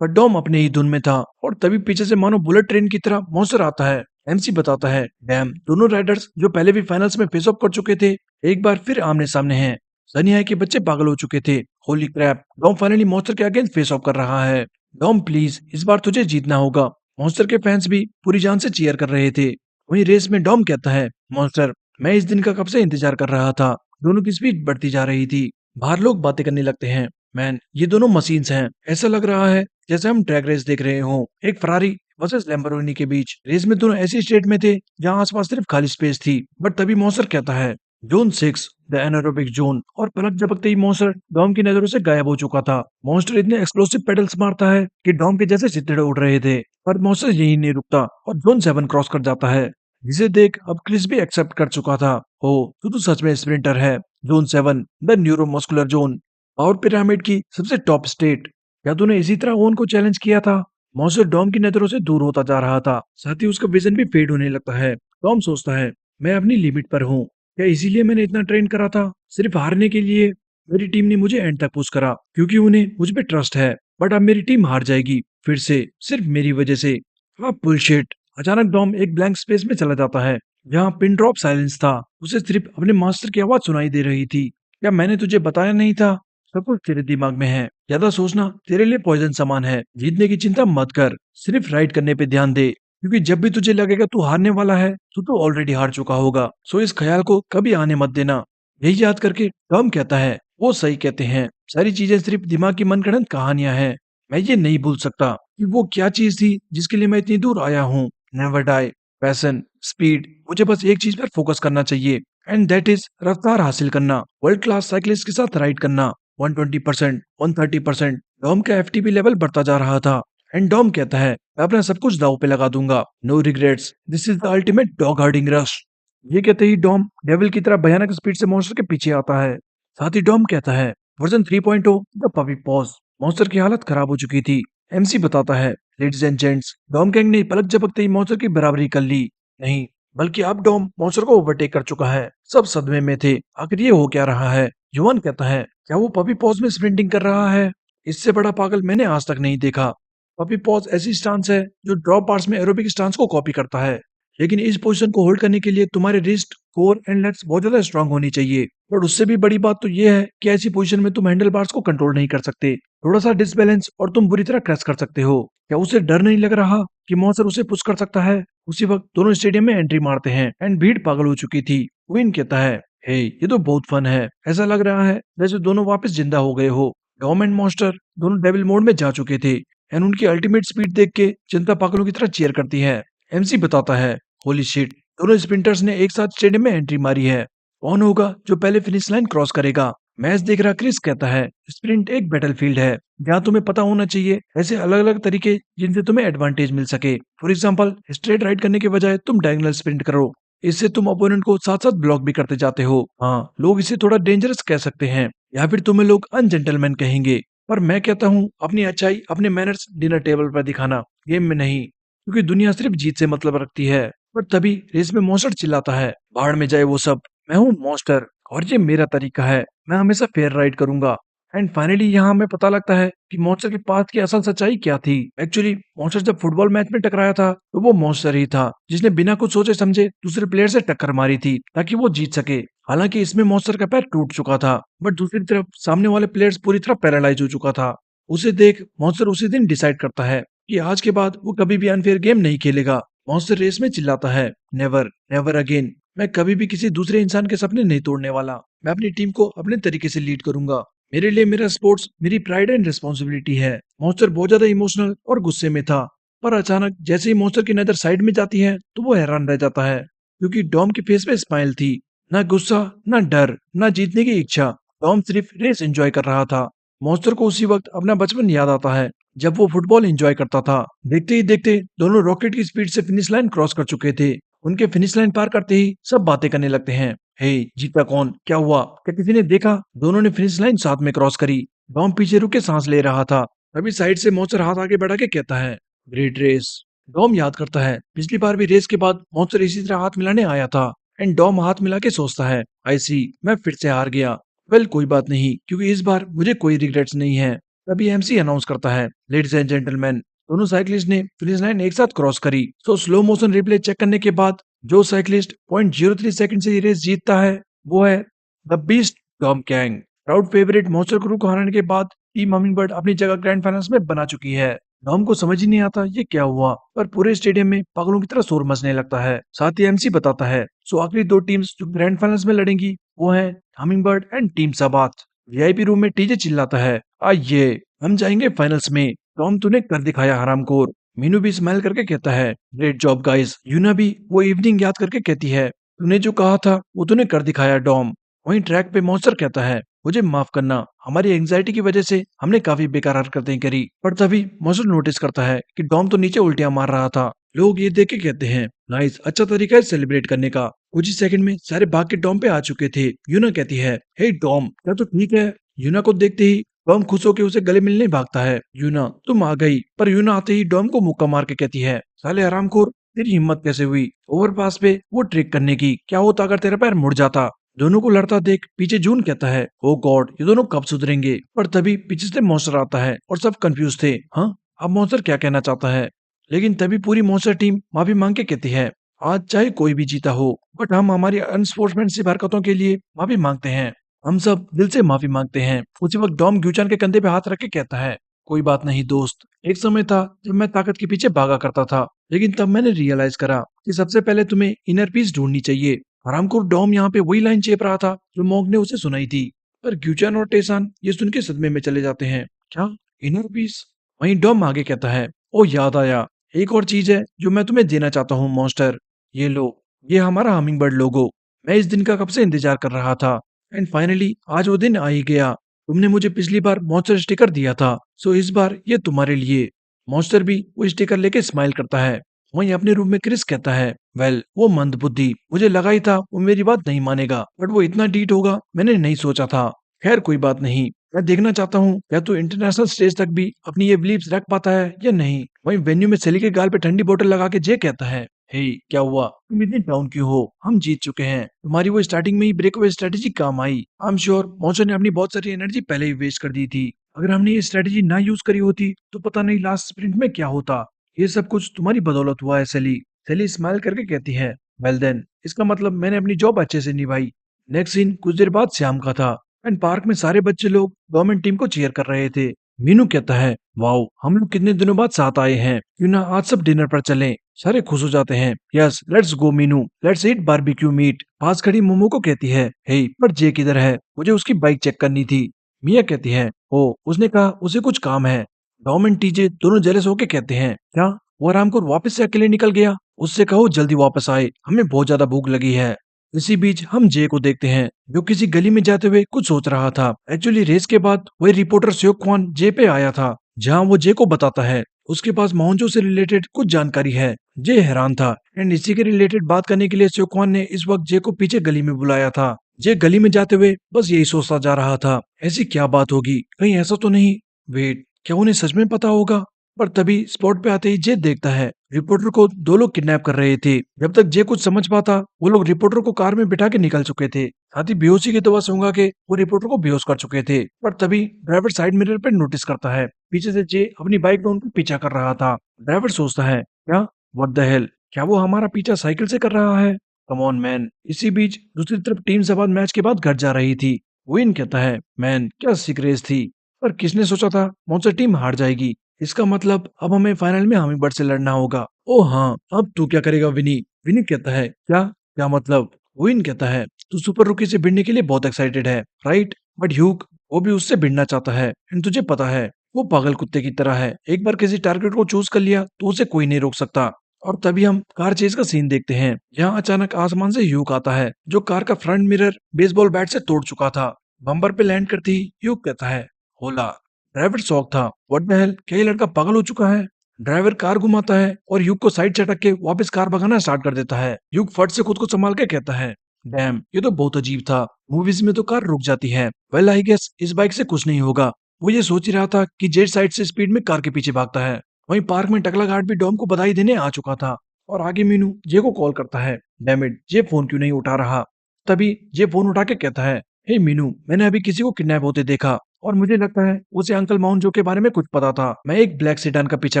पर डॉम अपने ही धुन में था और तभी पीछे से मानो बुलेट ट्रेन की तरह मॉन्स्टर आता है। एमसी बताता है, डैम, दोनों राइडर्स जो पहले भी फाइनल्स में फेस ऑफ कर चुके थे एक बार फिर आमने सामने हैं। सनी हाई के बच्चे पागल हो चुके थे। Holy crap, Dom finally monster के अगेंस्ट फेस ऑफ कर रहा है। डॉम प्लीज, इस बार तुझे जीतना होगा। मॉन्स्टर के फैंस भी पूरी जान से चीयर कर रहे थे। वहीं रेस में डॉम कहता है, मॉन्स्टर, मैं इस दिन का कब से इंतजार कर रहा था। दोनों की स्पीड बढ़ती जा रही थी। बाहर लोग बातें करने लगते हैं, मैन, ये दोनों मशीन्स हैं, ऐसा लग रहा है जैसे हम ट्रैक रेस देख रहे हो, एक फरारी वर्सेस लैम्बोर्गिनी के बीच। रेस में दोनों ऐसी स्टेट में थे जहां आसपास सिर्फ खाली स्पेस थी। बट तभी मॉन्स्टर कहता है, जोन 6, द एनारोबिक जोन, और पलक झपकते ही मॉन्स्टर डॉम की नजरों से गायब हो चुका था। मॉन्स्टर इतने एक्सप्लोसिव पेडल्स मारता है कि डॉम के जैसे चित्तड़े उड़ रहे थे। पर मॉन्स्टर यही नहीं रुकता और जोन 7 क्रॉस कर जाता है, जिसे देख अब क्रिस भी एक्सेप्ट कर चुका था। ओ, तू तो सच में स्प्रिंटर है। Zone 7, the neuromuscular zone, power pyramid की सबसे टॉप स्टेट। क्या तूने इसी तरह ओन को चैलेंज किया था? मॉन्स्टर डॉम की नजरों से दूर होता जा रहा था, साथ ही उसका विजन भी फेड होने लगता है। टॉम सोचता है, मैं अपनी लिमिट पर हूँ, क्या इसीलिए मैंने इतना ट्रेन करा था, सिर्फ हारने के लिए? मेरी टीम ने मुझे एंड तक पुश करा क्योंकि उन्हें मुझ पे ट्रस्ट है, बट अब मेरी टीम हार जाएगी फिर से, सिर्फ मेरी वजह से। हाँ, बुलशिट। अचानक डॉम एक ब्लैंक स्पेस में चला जाता है जहाँ पिन ड्रॉप साइलेंस था। उसे सिर्फ अपने मास्टर की आवाज सुनाई दे रही थी, क्या मैंने तुझे बताया नहीं था? सब कुछ तेरे दिमाग में है, ज्यादा सोचना तेरे लिए पॉइजन समान है। जीतने की चिंता मत कर, सिर्फ राइड करने पे ध्यान दे, क्योंकि जब भी तुझे लगेगा तू हारने वाला है तो ऑलरेडी हार चुका होगा। सो इस ख्याल को कभी आने मत देना। यही याद करके टॉम कहता है, वो सही कहते हैं, सारी चीजें सिर्फ दिमाग की मनगढ़ंत कहानियां हैं। मैं ये नहीं भूल सकता कि वो क्या चीज थी जिसके लिए मैं इतनी दूर आया हूँ। नेवर डाई, पैशन, स्पीड, मुझे बस एक चीज पर फोकस करना चाहिए, एंड दैट इज रफ्तार हासिल करना, वर्ल्ड क्लास साइकिलिस्ट के साथ राइड करना। 120%, 130%। डॉम का एफटीपी लेवल बढ़ता जा रहा था एंड डॉम कहता है, मैं अपना सब कुछ दांव पे लगा दूंगा। No regrets, this is the ultimate dog herding rush. ये कहते ही डॉम डेविल की तरह भयानक स्पीड से मॉन्स्टर के पीछे आता है। साथ ही डॉम कहता है, version 3.0 the puppy paws. Monster की हालत खराब हो चुकी थी। एमसी बताता है, ladies and gents, Dom gang ने पलक झपकते ही मॉन्स्टर की बराबरी कर ली। नहीं, बल्कि अब डॉम मॉन्स्टर को ओवरटेक कर चुका है। सब सदमे में थे, आखिर ये हो क्या रहा है। युवन कहता है, क्या वो पपी पॉज में स्प्रिंटिंग कर रहा है? इससे बड़ा पागल मैंने आज तक नहीं देखा। पपी पॉज ऐसी स्टांस है जो ड्रॉप बार्स में एरोबिक स्टांस को कॉपी करता है, लेकिन इस पोजीशन को होल्ड करने के लिए तुम्हारे रिस्ट, कोर एंड लेग्स बहुत ज्यादा स्ट्रांग होनी चाहिए। और उससे भी बड़ी बात तो ये है कि ऐसी पोजीशन में तुम हैंडल बार्स को कंट्रोल नहीं कर सकते। थोड़ा सा डिसबैलेंस और तुम बुरी तरह क्रैश कर सकते हो। क्या उसे डर नहीं लग रहा कि मॉन्स्टर उसे पुश कर सकता है? उसी वक्त दोनों स्टेडियम में एंट्री मारते हैं एंड भीड़ पागल हो चुकी थी। विन कहता है, हे ये तो बहुत फन है। ऐसा लग रहा है जैसे दोनों वापस जिंदा हो गए हो। डॉम एंड मॉन्स्टर दोनों डेविल मोड में जा चुके थे एंड उनकी अल्टीमेट स्पीड देख के जनता पागलों की तरह चीयर करती है। एमसी बताता है, होली शिट, दोनों स्प्रिंटर्स ने एक साथ स्टेडियम में एंट्री मारी है। कौन होगा जो पहले फिनिश लाइन क्रॉस करेगा? मैच देख रहा क्रिस कहता है, स्प्रिंट एक बैटलफील्ड है जहाँ तुम्हें पता होना चाहिए ऐसे अलग अलग तरीके जिनसे तुम्हें एडवांटेज मिल सके। फॉर एग्जाम्पल, स्ट्रेट राइड करने के बजाय तुम डायगोनल स्प्रिंट करो। इससे तुम अपोनेंट को साथ साथ ब्लॉक भी करते जाते हो। हाँ, लोग इसे थोड़ा डेंजरस कह सकते हैं या फिर तुम्हें लोग अनजेंटलमैन कहेंगे, पर मैं कहता हूँ अपनी अच्छाई, अपने मैनर्स डिनर टेबल पर दिखाना, गेम में नहीं। क्योंकि दुनिया सिर्फ जीत से मतलब रखती है। पर तभी रेस में मॉन्स्टर चिल्लाता है, भाड़ में जाए वो सब, मैं हूँ मॉन्स्टर और ये मेरा तरीका है, मैं हमेशा फेयर राइड करूंगा। एंड फाइनली यहाँ हमें पता लगता है कि मॉन्स्टर के पाथ की असल सच्चाई क्या थी। एक्चुअली मॉन्स्टर जब फुटबॉल मैच में टकराया था तो वो मॉन्स्टर ही था जिसने बिना कुछ सोचे समझे दूसरे प्लेयर से टक्कर मारी थी ताकि वो जीत सके। हालांकि इसमें मॉन्स्टर का पैर टूट चुका था, बट दूसरी तरफ सामने वाले प्लेयर्स पूरी तरह पैरालाइज हो चुका था। उसे देख मॉन्स्टर उसी दिन डिसाइड करता है कि आज के बाद वो कभी भी अनफेयर गेम नहीं खेलेगा। मॉन्स्टर रेस में चिल्लाता है, नेवर नेवर अगेन। मैं कभी भी किसी दूसरे इंसान के सपने नहीं तोड़ने वाला। मैं अपनी टीम को अपने तरीके से लीड करूंगा। मेरे लिए मेरा स्पोर्ट्स मेरी प्राइड एंड रिस्पॉन्सिबिलिटी है। मॉन्स्टर बहुत ज्यादा इमोशनल और गुस्से में था, पर अचानक जैसे ही मॉन्स्टर की नजर साइड में जाती है तो वो हैरान रह जाता है, क्योंकि डॉम के फेस पे स्माइल थी। ना गुस्सा, ना डर, ना जीतने की इच्छा। टॉम सिर्फ रेस एंजॉय कर रहा था। मॉन्स्टर को उसी वक्त अपना बचपन याद आता है जब वो फुटबॉल एंजॉय करता था। देखते ही देखते दोनों रॉकेट की स्पीड से फिनिश लाइन क्रॉस कर चुके थे। उनके फिनिश लाइन पार करते ही सब बातें करने लगते हैं, हे जीता कौन, क्या हुआ, क्या किसी ने देखा? दोनों ने फिनिश लाइन साथ में क्रॉस करी। डॉम पीछे रुक के सांस ले रहा था। तभी साइड से मॉन्स्टर हाथ आगे बढ़ा के कहता है, ग्रेट रेस। डॉम याद करता है पिछली बार भी रेस के बाद मॉन्स्टर इसी तरह हाथ मिलाने आया था। एंड डॉम हाथ मिला के सोचता है, आई सी, मैं फिर से हार गया। वेल कोई बात नहीं, क्योंकि इस बार मुझे कोई रिग्रेट्स नहीं है। तभी एमसी अनाउंस करता है, लेडीज एंड जेंटलमैन, दोनों साइकिलिस्ट ने फिनिश लाइन एक साथ क्रॉस करी। So slow motion replay check करने के बाद जो साइकिलिस्ट 0.03 सेकंड से ये रेस जीतता है वो है the beast, Tom Kang. Proud favourite monster crew को हराने के बाद टीम हमिंगबर्ड अपनी जगह ग्रैंड फाइनल्स में बना चुकी है। डॉम को समझ ही नहीं आता ये क्या हुआ, पर पूरे स्टेडियम में पागलों की तरह शोर मचने लगता है। साथ ही एमसी बताता है, सो आखिरी दो टीम्स जो ग्रैंड फाइनल्स में लड़ेंगी वो है hummingbird and team Sabat. VIP room में टीजे चिल्लाता है, आइए हम जाएंगे फाइनल्स में। टॉम तूने कर दिखाया हरामखोर। मीनू भी स्माइल करके कहता है, ग्रेट जॉब गाइस। यूना भी वो इवनिंग याद करके कहती है, तूने जो कहा था वो तूने कर दिखाया डॉम। वहीं ट्रैक पे मॉन्स्टर कहता है, मुझे माफ करना, हमारी एंजाइटी की वजह से हमने काफी बेकार हरकतें करी। पर तभी मॉन्स्टर नोटिस करता है कि डॉम तो नीचे उल्टियां मार रहा था। लोग ये देख के कहते हैं, नाइस, अच्छा तरीका है सेलिब्रेट करने का। कुछ ही सेकंड में सारे भाग के डॉम पे आ चुके थे। यूना कहती है, हे डॉम, क्या तो ठीक है? यूना को देखते ही डॉम खुश होकर उसे गले मिलने भागता है। यूना तुम आ गई। पर यूना आते ही डॉम को मुक्का मार के कहती है, साले हरामखोर, तेरी हिम्मत कैसे हुई ओवरपास पे वो ट्रिक करने की? क्या होता अगर तेरा पैर मुड़ जाता? दोनों को लड़ता देख पीछे जून कहता है, ओ गॉड, ये दोनों कब सुधरेंगे? पर तभी पीछे से मॉन्स्टर आता है और सब कंफ्यूज थे। हाँ, अब मॉन्स्टर क्या कहना चाहता है? लेकिन तभी पूरी मॉन्स्टर टीम माफी मांग के कहती है, आज चाहे कोई भी जीता हो, बट हम हमारी अनस्पोर्ट्समैनशिप हरकतों के लिए माफी मांगते हैं। हम सब दिल से माफी मांगते हैं। उसी वक्त डॉम ग्यूचान के कंधे पे हाथ रख के कहता है, कोई बात नहीं दोस्त, एक समय था जब मैं ताकत के पीछे भागा करता था, लेकिन तब मैंने रियलाइज करा कि सबसे पहले तुम्हें इनर पीस ढूंढनी चाहिए। हरामखोर डॉम यहाँ पे वही लाइन चेप रहा था जो मॉन्क ने उसे सुनाई थी। पर ग्यूचान और टेसान ये सुन के सदमे में चले जाते हैं, क्या इनर पीस? वहीं डॉम आगे कहता है, ओ याद आया, एक और चीज है जो मैं तुम्हें देना चाहता हूँ मॉन्स्टर। ये लो, ये हमारा हमिंग बर्ड लोगो। मैं इस दिन का कब से इंतजार कर रहा था एंड फाइनली आज वो दिन आ ही गया। तुमने मुझे पिछली बार मॉन्स्टर स्टिकर दिया था, सो इस बार ये तुम्हारे लिए। मॉन्स्टर भी वो स्टिकर लेके स्माइल करता है। वहीं अपने रूम में क्रिस कहता है, वेल वो मंदबुद्धि, मुझे लगा ही था वो मेरी बात नहीं मानेगा, बट वो इतना डीट होगा मैंने नहीं सोचा था। खैर कोई बात नहीं, मैं देखना चाहता हूँ क्या तू इंटरनेशनल स्टेज तक भी अपनी ये बिलीव्स रख पाता है या नहीं। वहीं वेन्यू में सेली के गाल पे ठंडी बोतल लगा के जे कहता है, हे क्या हुआ, तुम इतनी डाउन क्यों हो, हम जीत चुके हैं, तुम्हारी वो स्टार्टिंग में ही ब्रेक अवे स्ट्रेटेजी काम आई। आई एम श्योर मॉन्स्टर ने अपनी बहुत सारी एनर्जी पहले ही वेस्ट कर दी थी। अगर हमने ये स्ट्रेटेजी ना यूज करी होती तो पता नहीं लास्ट स्प्रिंट में क्या होता। ये सब कुछ तुम्हारी बदौलत हुआ है सेली। सेली स्माइल करके कहती है, वेल देन इसका मतलब मैंने अपनी जॉब अच्छे से निभाई। नेक्स्ट सीन कुछ देर बाद शाम का था एंड पार्क में सारे बच्चे लोग गवर्नमेंट टीम को चीयर कर रहे थे। मीनू कहता है, वाओ हम लोग कितने दिनों बाद साथ आए हैं, क्यों ना आज सब डिनर पर चलें। सारे खुश हो जाते हैं। Yes let's go Minu, let's eat barbecue meat. पास खड़ी मोमो को कहती है, हे पर जे किधर है, मुझे उसकी बाइक चेक करनी थी। मिया कहती है, ओ उसने कहा उसे कुछ काम है। टॉम एंड टीजे दोनों जेलस होके कहते हैं, क्या वो रामपुर वापस से अकेले निकल गया, उससे कहो जल्दी वापस आए, हमें बहुत ज्यादा भूख लगी है। इसी बीच हम जे को देखते हैं जो किसी गली में जाते हुए कुछ सोच रहा था। एक्चुअली रेस के बाद वही रिपोर्टर श्योक ख्वान जे पे आया था, जहां वो जे को बताता है उसके पास मोहनजो से रिलेटेड कुछ जानकारी है। जे हैरान था एंड इसी के रिलेटेड बात करने के लिए श्योक ख्वान ने इस वक्त जे को पीछे गली में बुलाया था। जे गली में जाते हुए बस यही सोचता जा रहा था, ऐसी क्या बात होगी, कहीं ऐसा तो नहीं, वेट क्या उन्हें सच में पता होगा। पर तभी स्पॉट पे आते ही जे देखता है रिपोर्टर को दो लोग किडनैप कर रहे थे। जब तक जे कुछ समझ पाता वो लोग रिपोर्टर को कार में बिठा के निकल चुके थे। साथ ही बेहोशी की दवा सूंघा के वो रिपोर्टर को बेहोश कर चुके थे। पर तभी ड्राइवर साइड मिरर पे नोटिस करता है पीछे से जे अपनी बाइक में उनका पीछा कर रहा था। ड्राइवर सोचता है, क्या व्हाट द हेल, क्या वो हमारा पीछा साइकिल से कर रहा है, कम ऑन मैन। इसी बीच दूसरी तरफ टीम सवाद मैच के बाद घर जा रही थी। विन कहता है, मैन क्या सीक्रेट थी, पर किसने सोचा था मॉन्स्टर टीम हार जाएगी। इसका मतलब अब हमें फाइनल में हमिंगबर्ड से लड़ना होगा। ओ हाँ, अब तू क्या करेगा विनी। विनी कहता है, क्या क्या मतलब। विन कहता है, तू सुपर रुकी से भिड़ने के लिए बहुत एक्साइटेड है राइट, बट ह्यूग वो भी उससे भिड़ना चाहता है एंड तुझे पता है वो पागल कुत्ते की तरह है, एक बार किसी टारगेट को चूज कर लिया तो उसे कोई नहीं रोक सकता। और तभी हम कार चेज का सीन देखते हैं जहाँ अचानक आसमान से ह्यूग आता है जो कार का फ्रंट मिरर बेसबॉल बैट से तोड़ चुका था। बम्पर पे लैंड करती ही ह्यूग कहता है, होला। ड्राइवर शॉक था, व्हाट द हेल, क्या ये लड़का पागल हो चुका है। ड्राइवर कार घुमाता है और युग को साइड चटक के वापस कार भगाना स्टार्ट कर देता है। युग फट से खुद को संभाल के कहता है, डैम ये तो बहुत अजीब था, मूवीज में तो कार रुक जाती है, वेल आई गेस इस बाइक से कुछ नहीं होगा। वो ये सोच ही रहा था कि जेट साइड से स्पीड में कार के पीछे भागता है। वहीं पार्क में टकला गार्ड भी डॉम को बधाई देने आ चुका था और आगे मीनू जे को कॉल करता है, डैम इट जे फोन क्यों नहीं उठा रहा। तभी जे फोन उठा के कहता है, हे मीनू मैंने अभी किसी को किडनैप होते देखा और मुझे लगता है उसे अंकल माउंट जो के बारे में कुछ पता था। मैं एक ब्लैक सेडान का पीछा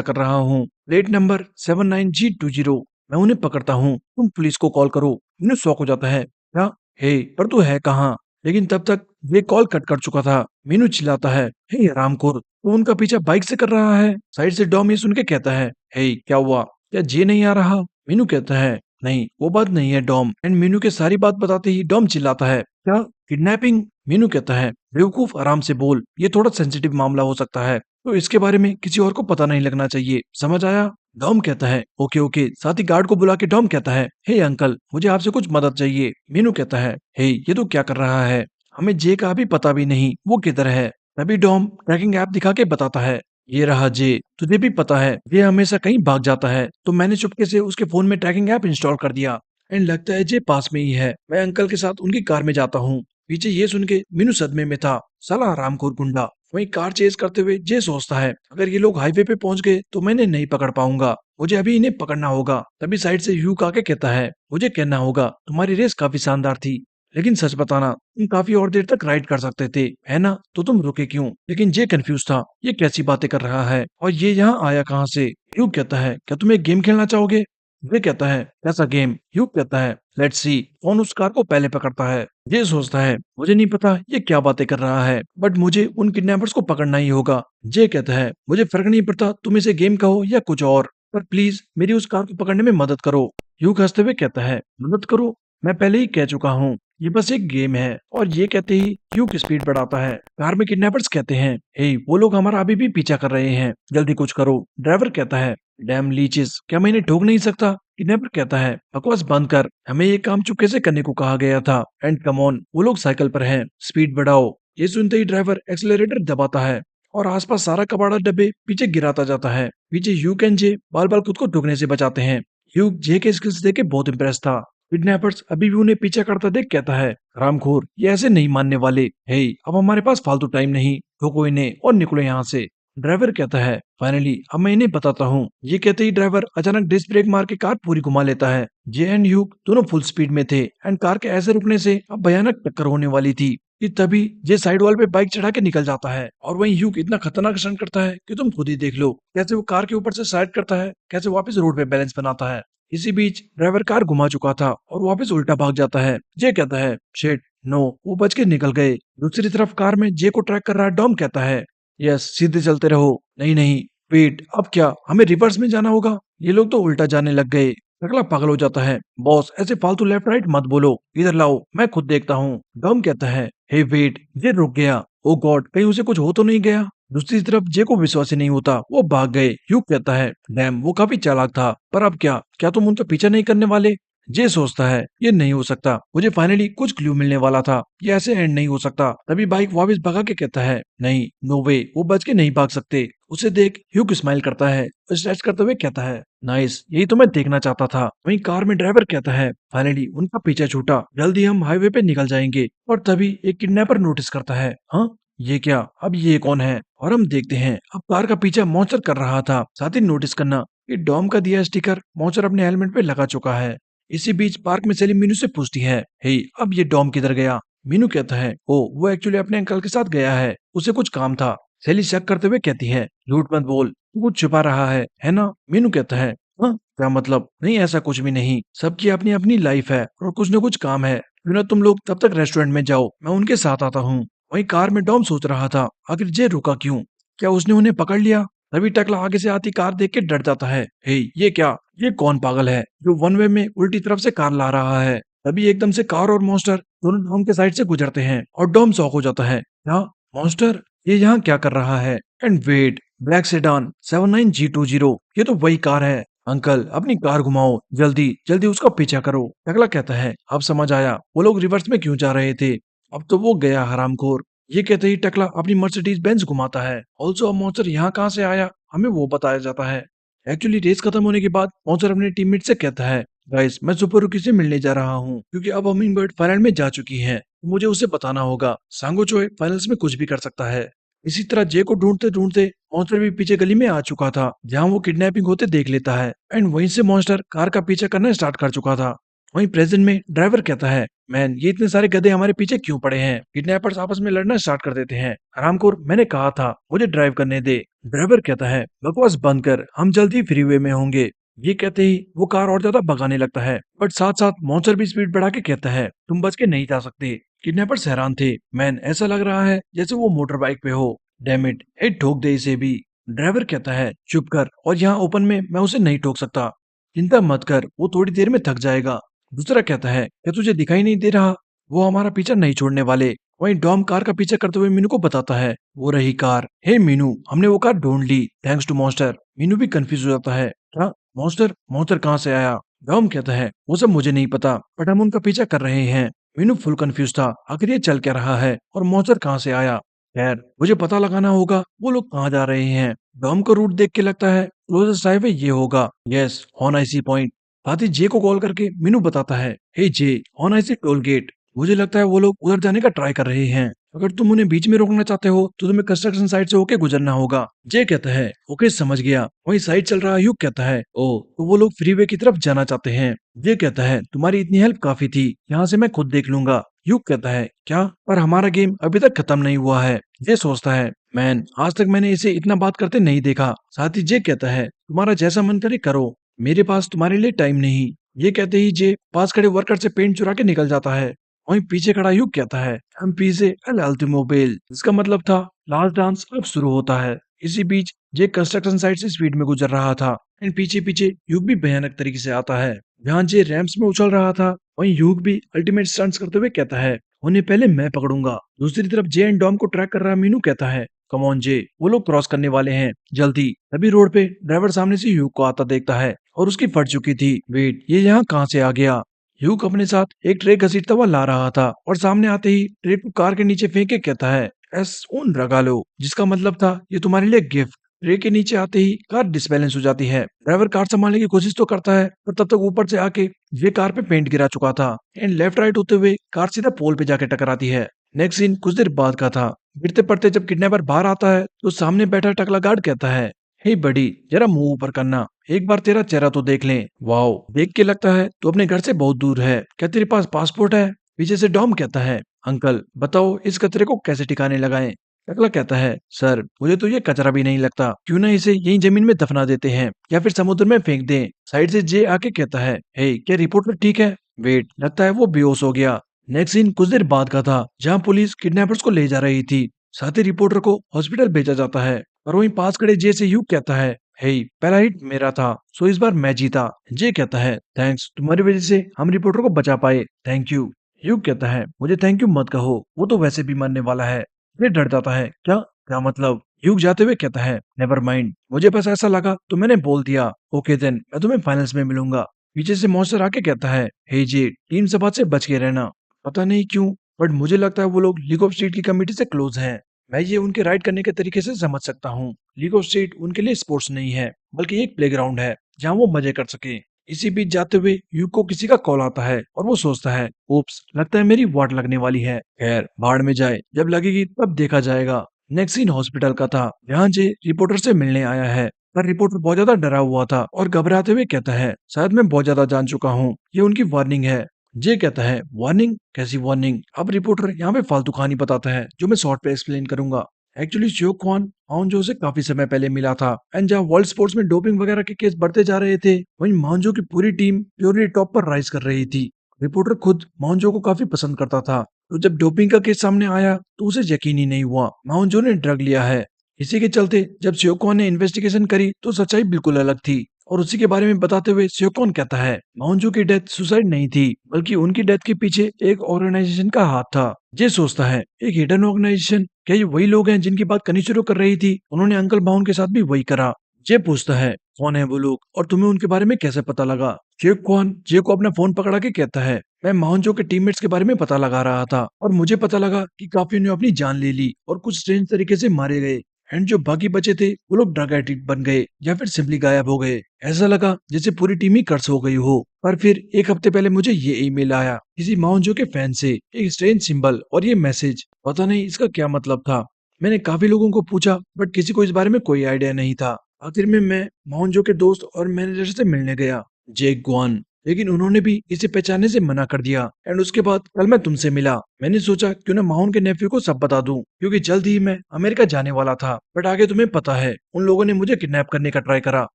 कर रहा हूँ, प्लेट नंबर 79G20। मैं उन्हें पकड़ता हूँ, तुम पुलिस को कॉल करो। मीनू शॉक हो जाता है, क्या, हे पर तू है कहाँ। लेकिन तब तक ये कॉल कट कर चुका था। मीनू चिल्लाता है, हे रामखोर तू उनका पीछा बाइक से कर रहा है। साइड से डॉम ये सुन के कहता है, हे क्या हुआ, क्या जे नहीं आ रहा। मीनू कहता है, नहीं वो बात नहीं है डॉम। एंड मीनू के सारी बात बताते ही डॉम चिल्लाता है, क्या किडनैपिंग। मीनू कहता है, बेवकूफ आराम से बोल, ये थोड़ा सेंसिटिव मामला हो सकता है तो इसके बारे में किसी और को पता नहीं लगना चाहिए, समझ आया। डॉम कहता है, ओके ओके। साथ ही गार्ड को बुला के डॉम कहता है, हे अंकल मुझे आपसे कुछ मदद चाहिए। मीनू कहता है, हे ये तो क्या कर रहा है, हमें जे का भी पता भी नहीं वो किधर है। तभी डॉम ट्रैकिंग ऐप दिखा के बताता है, ये रहा जे, तुझे भी पता है ये हमेशा कहीं भाग जाता है तो मैंने चुपके से उसके फोन में ट्रैकिंग ऐप इंस्टॉल कर दिया एंड लगता है जे पास में ही है। मैं अंकल के साथ उनकी कार में जाता हूँ। पीछे ये सुन के मीनू सदमे में था, साला हरामखोर गुंडा। वहीं कार चेज करते हुए जे सोचता है, अगर ये लोग हाईवे पे पहुंच गए तो मैं इन्हें नहीं पकड़ पाऊंगा, मुझे अभी इन्हें पकड़ना होगा। तभी साइड से ह्यूग आके कहता है, मुझे कहना होगा तुम्हारी रेस काफी शानदार थी, लेकिन सच बताना तुम काफी और देर तक राइड कर सकते थे है ना, तो तुम रुके क्यों। लेकिन जे कंफ्यूज था, ये कैसी बातें कर रहा है और ये यहाँ आया कहाँ से। ह्यूग कहता है, क्या तुम एक गेम खेलना चाहोगे। वे कहता है, कैसा गेम। ह्यूग कहता है, लेट्स सी कौन उस कार को पहले पकड़ता है। ये सोचता है, मुझे नहीं पता ये क्या बातें कर रहा है, बट मुझे उन किडनैपर्स को पकड़ना ही होगा। जे कहता है, मुझे फर्क नहीं पड़ता तुम इसे गेम कहो या कुछ और, पर प्लीज मेरी उस कार को पकड़ने में मदद करो। ह्यूग हंसते हुए कहता है, मदद करो, मैं पहले ही कह चुका हूँ ये बस एक गेम है। और ये कहते ही ह्यूग स्पीड बढ़ाता है। कार में किडनैपर्स कहते हैं, हे वो लोग हमारा अभी भी पीछा कर रहे हैं, जल्दी कुछ करो। ड्राइवर कहता है, डैम लीचेस क्या मैं इन्हें ठोक नहीं सकता। किडनैपर कहता है, बकवास बंद कर, हमें ये काम चुपके से करने को कहा गया था एंड कम ऑन वो लोग साइकिल पर हैं, स्पीड बढ़ाओ। ये सुनते ही ड्राइवर एक्सेलरेटर दबाता है और आसपास सारा कबाड़ा डब्बे पीछे गिराता जाता है। पीछे ह्यूग एंड जे बाल बाल खुद को ठोकने से बचाते हैं। ह्यूग जे के स्किल्स देख के बहुत इम्प्रेस था। किडनैपर्स अभी भी उन्हें पीछा करता देख कहता है, रामखोर ये ऐसे नहीं मानने वाले। हे अब हमारे पास फालतू टाइम नहीं, ठोको इन्हें और निकलो यहाँ से। ड्राइवर कहता है, फाइनली अब मैं इन्हें बताता हूँ। ये कहते ही ड्राइवर अचानक डिस्क ब्रेक मार के कार पूरी घुमा लेता है। जे एंड ह्यूग दोनों फुल स्पीड में थे एंड कार के ऐसे रुकने से अब भयानक टक्कर होने वाली थी कि तभी जे साइड वॉल पे बाइक चढ़ा के निकल जाता है और वहीं ह्यूग इतना खतरनाक स्टंट करता है कि तुम खुद ही देख लो कैसे वो कार के ऊपर से साइड करता है, कैसे वापस रोड पे बैलेंस बनाता है। इसी बीच ड्राइवर कार घुमा चुका था और वापस उल्टा भाग जाता है। जे कहता है, शिट नो, वो बच के निकल गए। दूसरी तरफ कार में जे को ट्रैक कर रहा डॉम कहता है, यस सीधे चलते रहो। नहीं नहीं, वेट, अब क्या हमें रिवर्स में जाना होगा? ये लोग तो उल्टा जाने लग गए। टकला पागल हो जाता है, बॉस ऐसे फालतू लेफ्ट राइट मत बोलो, इधर लाओ मैं खुद देखता हूँ। डॉम कहता है, हे वेट, ये रुक गया। ओ गॉड, कहीं उसे कुछ हो तो नहीं गया? दूसरी तरफ जे को विश्वास ही नहीं होता, वो भाग गए। ह्यूग कहता है, डैम वो काफी चालाक था, पर अब क्या क्या तुम उनका पीछा नहीं करने वाले? जे सोचता है, ये नहीं हो सकता, मुझे फाइनली कुछ क्लू मिलने वाला था, ये ऐसे एंड नहीं हो सकता। तभी बाइक वापस भगा के कहता है, नहीं नो वे, वो बच के नहीं भाग सकते। उसे देख ह्यूग स्माइल करता है, स्ट्रेच करते हुए कहता है, नाइस, यही तो मैं देखना चाहता था। वहीं कार में ड्राइवर कहता है, फाइनली उनका पीछा छूटा, जल्दी हम हाईवे पे निकल जाएंगे। और तभी एक किडनैपर नोटिस करता है, हाँ ये क्या, अब ये कौन है? और हम देखते हैं अब कार का पीछा मॉन्स्टर कर रहा था। साथ ही नोटिस करना कि डॉम का दिया स्टिकर मॉन्स्टर अपने हेलमेट पे लगा चुका है। इसी बीच पार्क में सेली मीनू से पूछती है, हे अब ये डॉम किधर गया? मीनू कहता है, ओ वो एक्चुअली अपने अंकल के साथ गया है, उसे कुछ काम था। सेली शक करते हुए कहती है, झूठ मत बोल, तू कुछ छुपा रहा है ना? मीनू कहता है, हाँ क्या मतलब? नहीं ऐसा कुछ भी नहीं, सबकी अपनी अपनी लाइफ है और कुछ न कुछ काम है। क्यों ना तुम लोग तब तक रेस्टोरेंट में जाओ, मैं उनके साथ आता हूँ। वहीं कार में डॉम सोच रहा था, आखिर जे रुका क्यों? क्या उसने उन्हें पकड़ लिया? तभी टकला आगे से आती कार देख के डर जाता है, हे ये क्या, ये कौन पागल है जो वन वे में उल्टी तरफ से कार ला रहा है? तभी एकदम से कार और मॉन्स्टर दोनों डॉम के साइड से गुजरते हैं और डॉम शॉक हो जाता है, क्या मॉन्स्टर ये यहाँ क्या कर रहा है? And wait, black sedan 79G20, ये तो वही कार है। अंकल अपनी कार घुमाओ, जल्दी जल्दी उसका पीछा करो। टकला कहता है, अब समझ आया वो लोग रिवर्स में क्यों जा रहे थे, अब तो वो गया हरामखोर। ये कहते ही टकला अपनी मर्सिडीज बेंज घुमाता है। ऑल्सो अब मॉन्स्टर यहाँ कहाँ से आया हमें वो बताया जाता है। एक्चुअली रेस खत्म होने के बाद मॉन्स्टर अपने टीममेट से कहता है, गाइस मैं सुपर रुकी से मिलने जा रहा हूँ क्योंकि अब हमिंगबर्ड फाइनल में जा चुकी है, तो मुझे उसे बताना होगा। सांगो चोए फाइनल्स में कुछ भी कर सकता है। इसी तरह जे को ढूंढते ढूंढते मॉन्स्टर भी पीछे गली में आ चुका था जहाँ वो किडनैपिंग होते देख लेता है एंड वहीं से मॉन्स्टर कार का पीछा करना स्टार्ट कर चुका था। वहीं प्रेजेंट में ड्राइवर कहता है, मैन ये इतने सारे गधे हमारे पीछे क्यों पड़े हैं? किडनैपर्स आपस में लड़ना स्टार्ट कर देते हैं। हरामखोर मैंने कहा था मुझे ड्राइव करने दे। ड्राइवर कहता है, बकवास बंद कर, हम जल्दी फ्रीवे में होंगे। ये कहते ही वो कार और ज्यादा भगाने लगता है, बट साथ साथ मॉन्स्टर भी स्पीड बढ़ा के कहता है, तुम बच के नहीं जा सकते। किडनैपर्स हैरान थे, मैन ऐसा लग रहा है जैसे वो मोटर बाइक पे हो। डैम इट, ठोक दे इसे भी। ड्राइवर कहता है, चुप कर, और यहाँ ओपन में मैं उसे नहीं ठोक सकता। चिंता मत कर, वो थोड़ी देर में थक जाएगा। दूसरा कहता है, क्या तुझे दिखाई नहीं दे रहा, वो हमारा पीछा नहीं छोड़ने वाले। वहीं डॉम कार का पीछा करते हुए मीनू को बताता है, वो रही कार। हे मीनू, हमने वो कार ढूंढ ली थैंक्स टू मॉन्स्टर। मीनू भी कंफ्यूज हो जाता है, क्या मॉन्स्टर मॉन्स्टर कहाँ से आया? डॉम कहता है, वो सब मुझे नहीं पता, बट हम उनका पीछा कर रहे हैं। मीनू फुल कंफ्यूज था, आखिर ये चल क्या रहा है और मॉन्स्टर कहाँ से आया? खैर मुझे पता लगाना होगा वो लोग कहाँ जा रहे हैं। डॉम का रूट देख के लगता है क्लोजेस्ट हाईवे ये होगा। Yes, on IC point. साथ ही जे को कॉल करके मीनू बताता है, हे जे, ऑन आईसी टोल गेट। मुझे लगता है वो लोग उधर जाने का ट्राई कर रहे हैं। अगर तुम उन्हें बीच में रोकना चाहते हो तो तुम्हें कंस्ट्रक्शन साइट से होके गुजरना होगा। जे कहता है, ओके समझ गया। वहीं साइट चल रहा युग कहता है, ओ तो वो लोग फ्रीवे की तरफ जाना चाहते हैं। जे कहता है, तुम्हारी इतनी हेल्प काफी थी, यहाँ से मैं खुद देख लूंगा। युग कहता है, क्या, पर हमारा गेम अभी तक खत्म नहीं हुआ है। जे सोचता है, मैन आज तक मैंने इसे इतना बात करते नहीं देखा। साथ ही जे कहता है, तुम्हारा जैसा मन करे करो, मेरे पास तुम्हारे लिए टाइम नहीं। ये कहते ही जे पास खड़े वर्कर से पेंट चुरा के निकल जाता है। वहीं पीछे खड़ा युग कहता है, हम पीछे एल अल्टीमोबाइल, इसका मतलब था लास्ट डांस अब शुरू होता है। इसी बीच जे कंस्ट्रक्शन साइट से स्पीड में गुजर रहा था एंड पीछे पीछे युग भी भयानक तरीके से आता है। जहाँ जे रैम्स में उछल रहा था वहीं युग भी अल्टीमेट स्टंट्स करते हुए कहता है, उन्हें पहले मैं पकड़ूंगा। दूसरी तरफ जे एंड डॉम को ट्रैक कर रहा मीनू कहता है, कम ऑन जे, वो लोग क्रॉस करने वाले हैं, जल्दी। तभी रोड पे ड्राइवर सामने से युग को आता देखता है और उसकी फट चुकी थी। वेट, ये यहाँ कहाँ से आ गया? ह्यूक अपने साथ एक ट्रे घसीटता हुआ ला रहा था और सामने आते ही ट्रे को कार के नीचे फेंक के कहता है, एस उन रगा लो, जिसका मतलब था ये तुम्हारे लिए गिफ्ट। ट्रे के नीचे आते ही कार डिसबैलेंस हो जाती है। ड्राइवर कार संभालने की कोशिश तो करता है, पर तब तक ऊपर से आके ये कार पे पेंट गिरा चुका था एंड लेफ्ट राइट होते हुए कार सीधा पोल पे जाके टकराती है। नेक्स्ट सीन कुछ देर बाद का था। गिरते पड़ते जब किडनैपर बाहर आता है तो सामने बैठा टकला गार्ड कहता है, हे बड़ी, जरा मुंह ऊपर करना, एक बार तेरा चेहरा तो देख लें। वाओ, देख के लगता है तू अपने घर से बहुत दूर है, क्या तेरे पास पासपोर्ट है? पीछे से डॉम कहता है, अंकल बताओ इस कचरे को कैसे ठिकाने लगाएं। टकला कहता है, सर मुझे तो ये कचरा भी नहीं लगता, क्यों ना इसे यहीं जमीन में दफना देते हैं या फिर समुद्र में फेंक दें। साइड से जे आके कहता है, हे क्या रिपोर्टर ठीक है? वेट, लगता है वो बेहोश हो गया। नेक्स्ट सीन कुछ देर बाद का था, जहाँ पुलिस किडनैपर्स को ले जा रही थी। साथ ही रिपोर्टर को हॉस्पिटल भेजा जाता है और वहीं पास खड़े जे से ह्यूग कहता है, हे पहला हिट मेरा था, सो इस बार मैं जीता। जे कहता है, थैंक्स, तुम्हारी वजह से हम रिपोर्टर को बचा पाए, थैंक यू। ह्यूग कहता है, मुझे थैंक यू मत कहो, वो तो वैसे भी मरने वाला है। ये डर जाता है, क्या क्या मतलब? ह्यूग जाते हुए कहता है, नेवर माइंड, मुझे बस ऐसा लगा तो मैंने बोल दिया। ओके देन, मैं तुम्हें फाइनल्स में मिलूंगा। पीछे से मॉन्स्टर आके कहता है, हे जे, टीम सभा से बच के रहना। पता नहीं क्यों, बट मुझे लगता है वो लोग लीग ऑफ स्ट्रीट की कमेटी से क्लोज हैं। मैं ये उनके राइड करने के तरीके से समझ सकता हूँ। लीग ऑफ स्ट्रीट उनके लिए स्पोर्ट्स नहीं है, बल्कि एक प्लेग्राउंड है जहाँ वो मजे कर सके। इसी बीच जाते हुए यू को किसी का कॉल आता है और वो सोचता है, उप्स, लगता है मेरी वाट लगने वाली है। खैर भाड़ में जाए, जब लगेगी तब देखा जाएगा। नेक्स्ट सीन हॉस्पिटल का था, जहाँ जे रिपोर्टर से मिलने आया है। पर रिपोर्टर बहुत ज्यादा डरा हुआ था और घबराते हुए कहता है, शायद मैं बहुत ज्यादा जान चुका हूँ, ये उनकी वार्निंग है। जे कहता है, वार्निंग? कैसी वार्निंग? अब रिपोर्टर यहाँ पे फालतू कहानी बताता है जो मैं शॉर्ट पे एक्सप्लेन करूंगा। एक्चुअली शियो क्वान माउंजो से काफी समय पहले मिला था एंड जहाँ वर्ल्ड स्पोर्ट्स में डोपिंग वगैरह के केस बढ़ते जा रहे थे, वहीं माउंजो की पूरी टीम प्योरली टॉप पर राइज कर रही थी। रिपोर्टर खुद माउंजो को काफी पसंद करता था, तो जब डोपिंग का केस सामने आया तो उसे यकीन ही नहीं हुआ माउंजो ने ड्रग लिया है। इसी के चलते जब शियोकॉन ने इन्वेस्टिगेशन करी तो सच्चाई बिल्कुल अलग थी। और उसी के बारे में बताते हुए शियोकॉन कहता है, माउंजो की डेथ सुसाइड नहीं थी, बल्कि उनकी डेथ के पीछे एक ऑर्गेनाइजेशन का हाथ था। जे सोचता है, एक हिडन ऑर्गेनाइजेशन? क्या ये वही लोग हैं जिनकी बात कनिचिरो कर रही थी? उन्होंने अंकल बाउन के साथ भी वही करा। जे पूछता है, कौन है वो लोग और तुम्हें उनके बारे में कैसे पता लगा? शियोकॉन जे को अपना फोन पकड़ा के कहता है, मैं माउंजो के टीममेट्स के बारे में पता लगा रहा था और मुझे पता लगा कि काफी ने अपनी जान ले ली और कुछ स्ट्रेंज तरीके से मारे गए एंड जो बाकी बचे थे वो लोग ड्रग एडिक्ट बन गए या फिर सिंपली गायब हो गए। ऐसा लगा जैसे पूरी टीम ही कर्स हो गई हो। पर फिर एक हफ्ते पहले मुझे ये ईमेल आया किसी माउंजो के फैन से, एक स्ट्रेंज सिंबल और ये मैसेज, पता नहीं इसका क्या मतलब था। मैंने काफी लोगों को पूछा बट किसी को इस बारे में कोई आइडिया नहीं था। आखिर में मैं माउंजो के दोस्त और मैनेजर से मिलने गया, जेक ग्वान, लेकिन उन्होंने भी इसे पहचानने से मना कर दिया। एंड उसके बाद कल मैं तुमसे मिला, मैंने सोचा क्यों ना माउन के नेफ्यू को सब बता दूं, क्योंकि जल्द ही मैं अमेरिका जाने वाला था। बट आगे तुम्हें पता है उन लोगों ने मुझे किडनैप करने का ट्राई करा,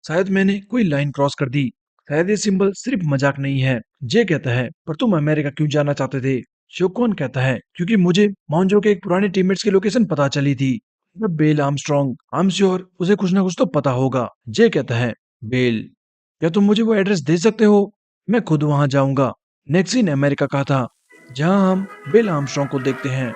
शायद मैंने कोई लाइन क्रॉस कर दी। शायद ये सिंबल सिर्फ मजाक नहीं है। जे कहता है, पर तुम अमेरिका क्यों जाना चाहते थे? शोकोन कहता है, क्योंकि मुझे माउंजो के एक पुराने टीममेट्स की लोकेशन पता चली थी। Bell Armstrong, I am sure उसे कुछ ना कुछ तो पता होगा। जे कहता है, बेल, क्या तुम मुझे वो एड्रेस दे सकते हो? मैं खुद वहां जाऊंगा। नेक्स्ट सीन अमेरिका का था, जहां हम बिल आर्मस्ट्रॉन्ग को देखते हैं।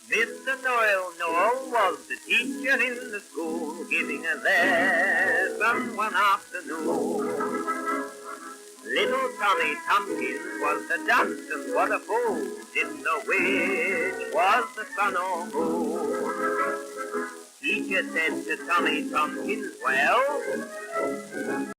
Mr. Noel Noel was the teacher in the school, giving a lesson one afternoon. Little Tommy Tompkins was the dunce, and what a fool! Didn't know which was the sun or moon. Teacher said to Tommy Tompkins, well,